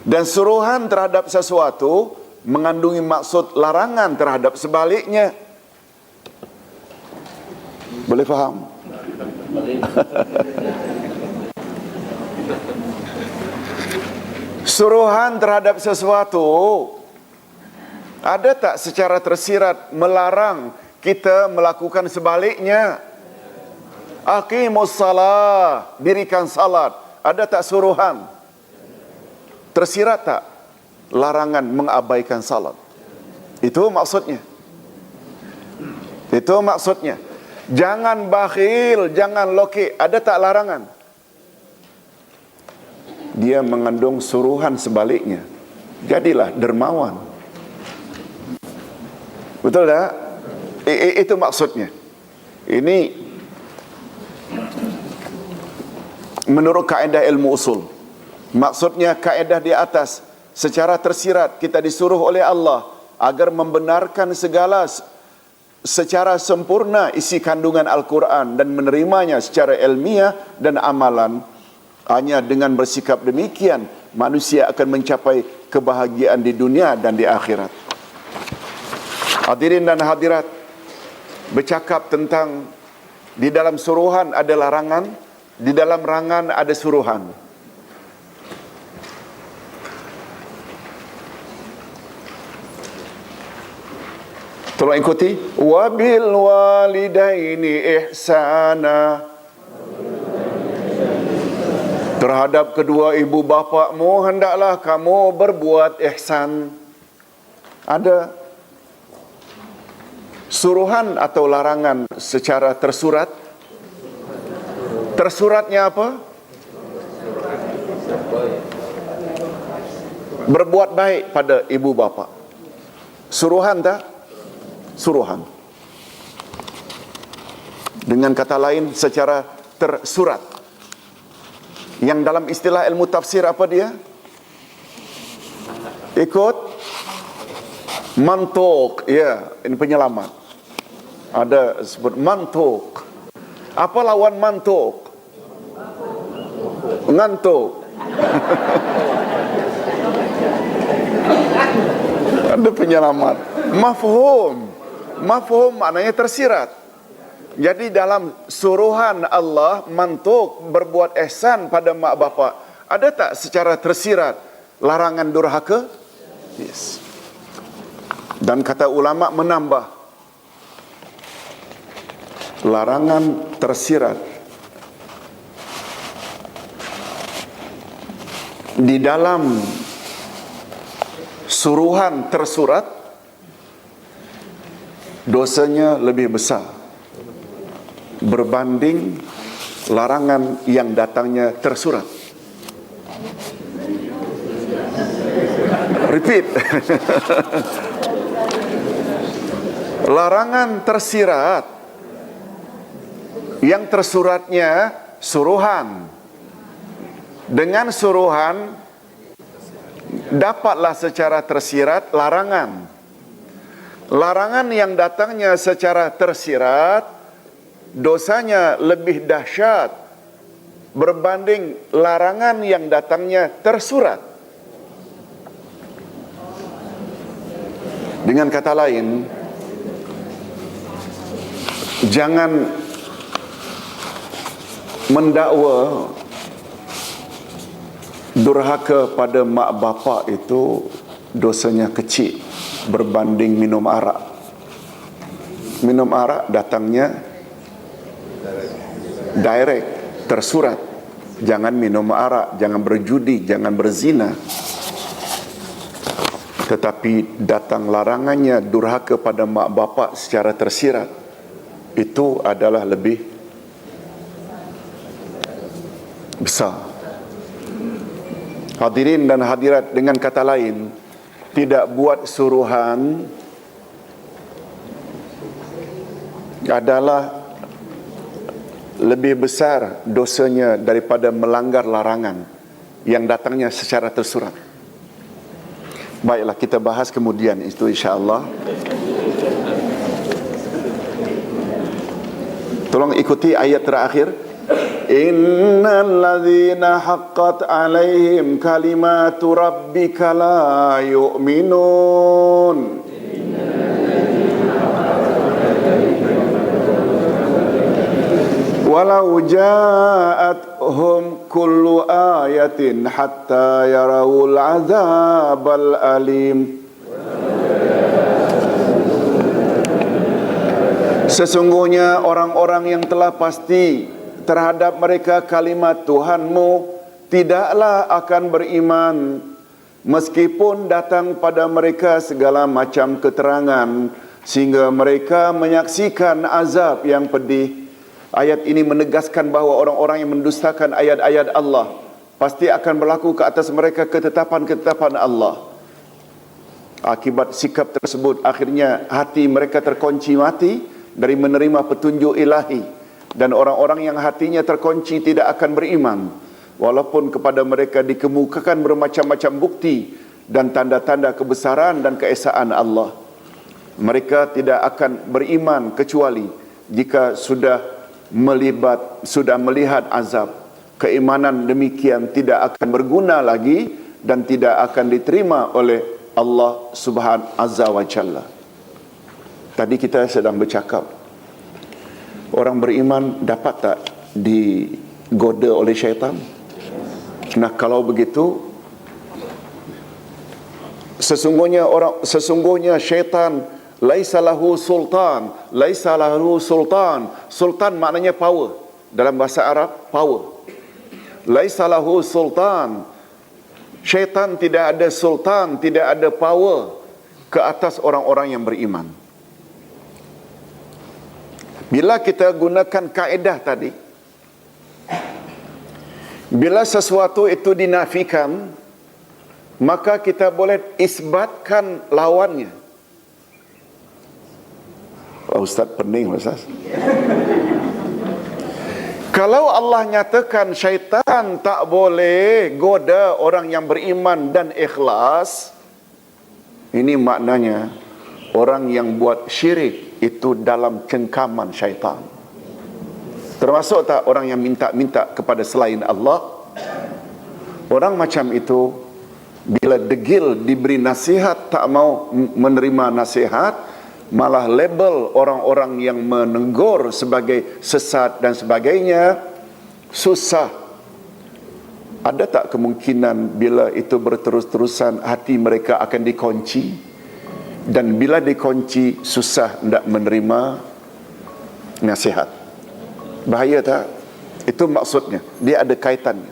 Dan suruhan terhadap sesuatu mengandungi maksud larangan terhadap sebaliknya. Boleh faham? Suruhan terhadap sesuatu ada tak secara tersirat melarang kita melakukan sebaliknya? Aqimus salah, dirikan salat. Ada tak suruhan? Tersirat tak larangan mengabaikan salat? Itu maksudnya. Itu maksudnya. Jangan bakhil, jangan loki. Ada tak larangan? Dia mengandung suruhan sebaliknya. Jadilah dermawan. Betul tak? Itu maksudnya. Ini menurut kaedah ilmu usul. Maksudnya kaedah di atas, secara tersirat kita disuruh oleh Allah agar membenarkan segala secara sempurna isi kandungan Al-Quran dan menerimanya secara ilmiah dan amalan. Hanya dengan bersikap demikian manusia akan mencapai kebahagiaan di dunia dan di akhirat. Hadirin dan hadirat, bercakap tentang di dalam suruhan ada larangan, di dalam larangan ada suruhan. Tolong ikuti. Wabil walidaini ihsana. Terhadap kedua ibu bapakmu hendaklah kamu berbuat ihsan. Ada suruhan atau larangan secara tersurat? Tersuratnya apa? Berbuat baik pada ibu bapa. Suruhan tak? Suruhan. Dengan kata lain secara tersurat. Yang dalam istilah ilmu tafsir apa dia? Ikut mantuk. Ya, ini penyelamat. Ada sebut mantuk. Apa lawan mantuk? Ngantuk. Ada penyelamat. Mafhum. Mafhum maknanya tersirat. Jadi dalam suruhan Allah mantuk berbuat ihsan pada mak bapak, ada tak secara tersirat larangan durhaka? Yes. Dan kata ulama menambah, larangan tersirat di dalam suruhan tersurat dosanya lebih besar berbanding larangan yang datangnya tersurat. Repeat. Larangan tersirat yang tersuratnya suruhan. Dengan suruhan dapatlah secara tersirat larangan. Larangan yang datangnya secara tersirat dosanya lebih dahsyat berbanding larangan yang datangnya tersurat. Dengan kata lain, jangan mendakwa durhaka pada mak bapak itu dosanya kecil berbanding minum arak. Minum arak datangnya direct, tersurat. Jangan minum arak, jangan berjudi, jangan berzina. Tetapi datang larangannya durhaka pada mak bapak secara tersirat, itu adalah lebih besar. Hadirin dan hadirat, dengan kata lain, tidak buat suruhan adalah lebih besar dosanya daripada melanggar larangan yang datangnya secara tersurat. Baiklah, kita bahas kemudian itu insya-Allah. Tolong ikuti ayat terakhir. Innal ladzina haqqat alaihim kalimatu rabbika la yu'minun. Walau ja'athum kullu ayatin hatta yarawul azabal alim. Sesungguhnya orang-orang yang telah pasti terhadap mereka kalimat Tuhanmu tidaklah akan beriman meskipun datang pada mereka segala macam keterangan sehingga mereka menyaksikan azab yang pedih. Ayat ini menegaskan bahawa orang-orang yang mendustakan ayat-ayat Allah pasti akan berlaku ke atas mereka ketetapan-ketetapan Allah. Akibat sikap tersebut, akhirnya hati mereka terkunci mati dari menerima petunjuk ilahi. Dan orang-orang yang hatinya terkunci tidak akan beriman, walaupun kepada mereka dikemukakan bermacam-macam bukti dan tanda-tanda kebesaran dan keesaan Allah. Mereka tidak akan beriman kecuali jika sudah melihat azab. Keimanan demikian tidak akan berguna lagi dan tidak akan diterima oleh Allah Subhanahu Azza wa Jalla. Tadi kita sedang bercakap, orang beriman dapat tak digoda oleh syaitan? Nah, kalau begitu, sesungguhnya syaitan laisa lahu sultan. Sultan maknanya power. Dalam bahasa Arab, power. Laisa lahu sultan. Syaitan tidak ada sultan, tidak ada power ke atas orang-orang yang beriman. Bila kita gunakan kaedah tadi, bila sesuatu itu dinafikan, maka kita boleh isbatkan lawannya. Ustaz pening, Ustaz. Kalau Allah nyatakan syaitan tak boleh goda orang yang beriman dan ikhlas, ini maknanya orang yang buat syirik itu dalam cengkaman syaitan. Termasuk tak orang yang minta-minta kepada selain Allah? Orang macam itu bila degil diberi nasihat tak mau menerima nasihat, malah label orang-orang yang menegur sebagai sesat dan sebagainya. Susah. Ada tak kemungkinan bila itu berterus-terusan hati mereka akan dikunci, dan bila dikunci susah hendak menerima nasihat? Bahaya tak? Itu maksudnya, dia ada kaitannya.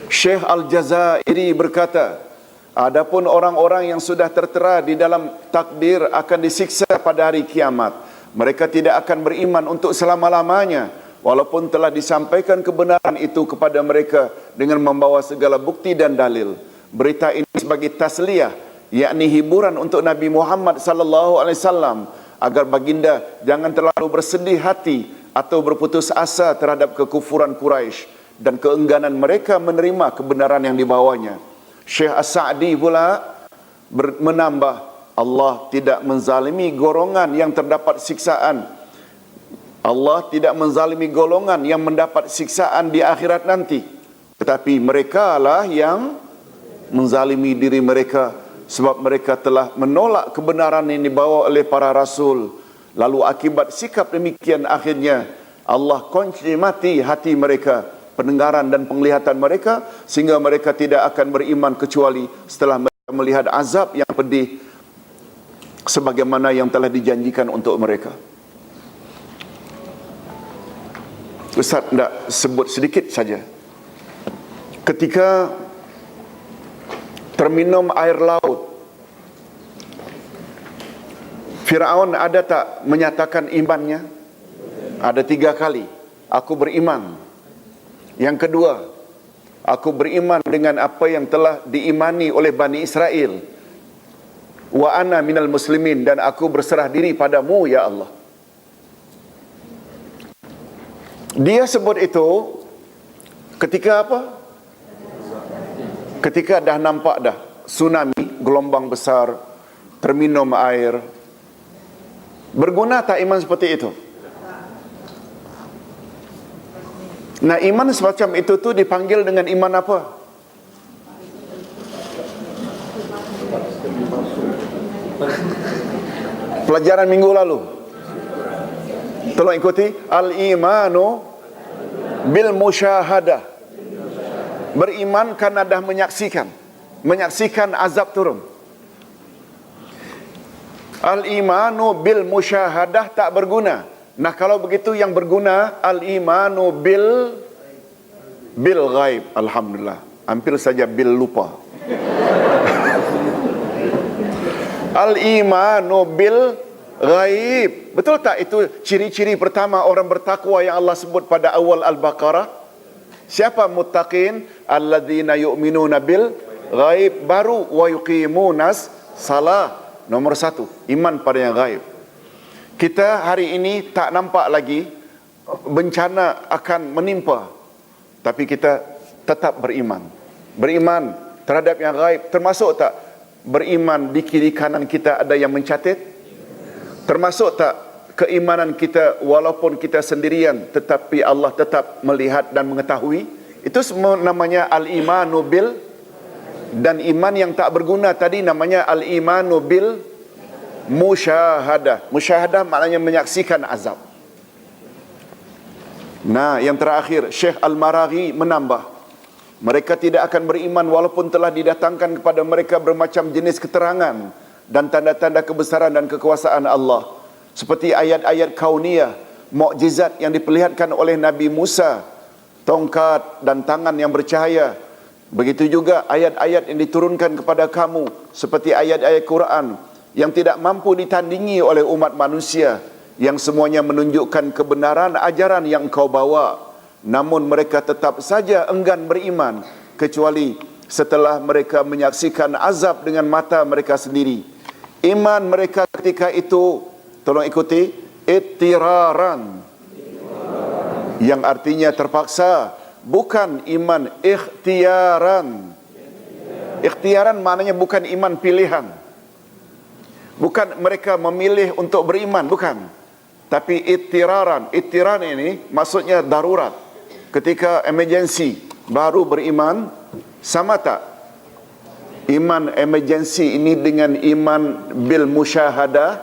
Syekh Al-Jazairi berkata, adapun orang-orang yang sudah tertera di dalam takdir akan disiksa pada hari kiamat, mereka tidak akan beriman untuk selama-lamanya, walaupun telah disampaikan kebenaran itu kepada mereka dengan membawa segala bukti dan dalil. Berita ini sebagai tasliyah, yakni hiburan untuk Nabi Muhammad sallallahu alaihi wasallam, agar baginda jangan terlalu bersedih hati atau berputus asa terhadap kekufuran Quraisy dan keengganan mereka menerima kebenaran yang dibawanya. Syekh As-Sa'di pula menambah, Allah tidak menzalimi golongan yang terdapat siksaan. Allah tidak menzalimi golongan yang mendapat siksaan di akhirat nanti, tetapi mereka lah yang menzalimi diri mereka, sebab mereka telah menolak kebenaran yang dibawa oleh para rasul. Lalu akibat sikap demikian, akhirnya Allah kunci mati hati mereka, pendengaran dan penglihatan mereka, sehingga mereka tidak akan beriman kecuali setelah mereka melihat azab yang pedih sebagaimana yang telah dijanjikan untuk mereka. Ustaz nak sebut sedikit saja. Ketika terminum air laut, Firaun ada tak menyatakan imannya? Ada 3 kali. Aku beriman. Yang kedua, aku beriman dengan apa yang telah diimani oleh Bani Israel. Wa ana minal muslimin, dan aku berserah diri padamu ya Allah. Dia sebut itu ketika apa? Ketika dah nampak dah tsunami, gelombang besar, terminum air. Berguna tak iman seperti itu? Nah, iman semacam itu tu dipanggil dengan iman apa? Pelajaran minggu lalu. Tolong ikuti. Al-imanu bil musyahadah. Beriman karena dah menyaksikan azab turun. Al-imanu bil musyahadah tak berguna. Nah, kalau begitu yang berguna al-imanu bil ghaib. Alhamdulillah. Hampir saja bil lupa. Al-imanu bil ghaib. Betul tak itu ciri-ciri pertama orang bertakwa yang Allah sebut pada awal Al-Baqarah? Siapa muttaqin? Alladzina yu'minuna bil ghaib. Baru wa yuqimunas salah. Nomor satu, iman pada yang ghaib. Kita hari ini tak nampak lagi bencana akan menimpa, tapi kita tetap beriman. Beriman terhadap yang ghaib. Termasuk tak beriman di kiri kanan kita ada yang mencatat? Termasuk tak keimanan kita walaupun kita sendirian tetapi Allah tetap melihat dan mengetahui? Itu semua namanya al-imanu bil. Dan iman yang tak berguna tadi namanya al-imanu bil musyahadah. Musyahadah maknanya menyaksikan azab. Nah, yang terakhir Syekh Al-Maraghi menambah, mereka tidak akan beriman walaupun telah didatangkan kepada mereka bermacam jenis keterangan dan tanda-tanda kebesaran dan kekuasaan Allah, seperti ayat-ayat kauniyah, mukjizat yang diperlihatkan oleh Nabi Musa, tongkat dan tangan yang bercahaya. Begitu juga ayat-ayat yang diturunkan kepada kamu, seperti ayat-ayat Quran yang tidak mampu ditandingi oleh umat manusia, yang semuanya menunjukkan kebenaran ajaran yang kau bawa. Namun mereka tetap saja enggan beriman, kecuali setelah mereka menyaksikan azab dengan mata mereka sendiri. Iman mereka ketika itu, tolong ikuti, ittiraran, yang artinya terpaksa. Bukan iman ikhtiaran. Ikhtiaran maknanya bukan iman pilihan. Bukan mereka memilih untuk beriman, bukan. Tapi ittiraran. Ittiran ini maksudnya darurat. Ketika emergency baru beriman. Sama tak iman emergency ini dengan iman bil musyahadah?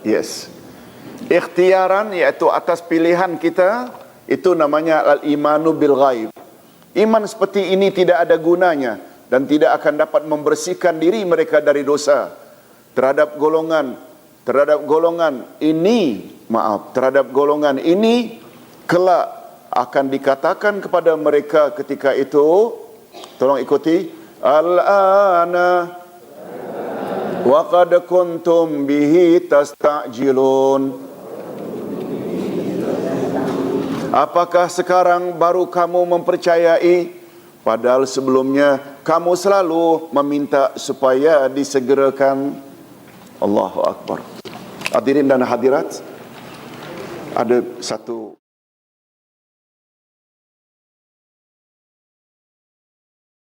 Yes. Ikhtiaran iaitu atas pilihan kita, itu namanya al-imanu bil ghaib. Iman seperti ini tidak ada gunanya dan tidak akan dapat membersihkan diri mereka dari dosa. Terhadap golongan ini kelak akan dikatakan kepada mereka ketika itu, tolong ikuti, al-ana wa qad kuntum bihi tasta'jilun. Apakah sekarang baru kamu mempercayai, padahal sebelumnya kamu selalu meminta supaya disegerakan? Allahu Akbar. Hadirin dan hadirat, ada satu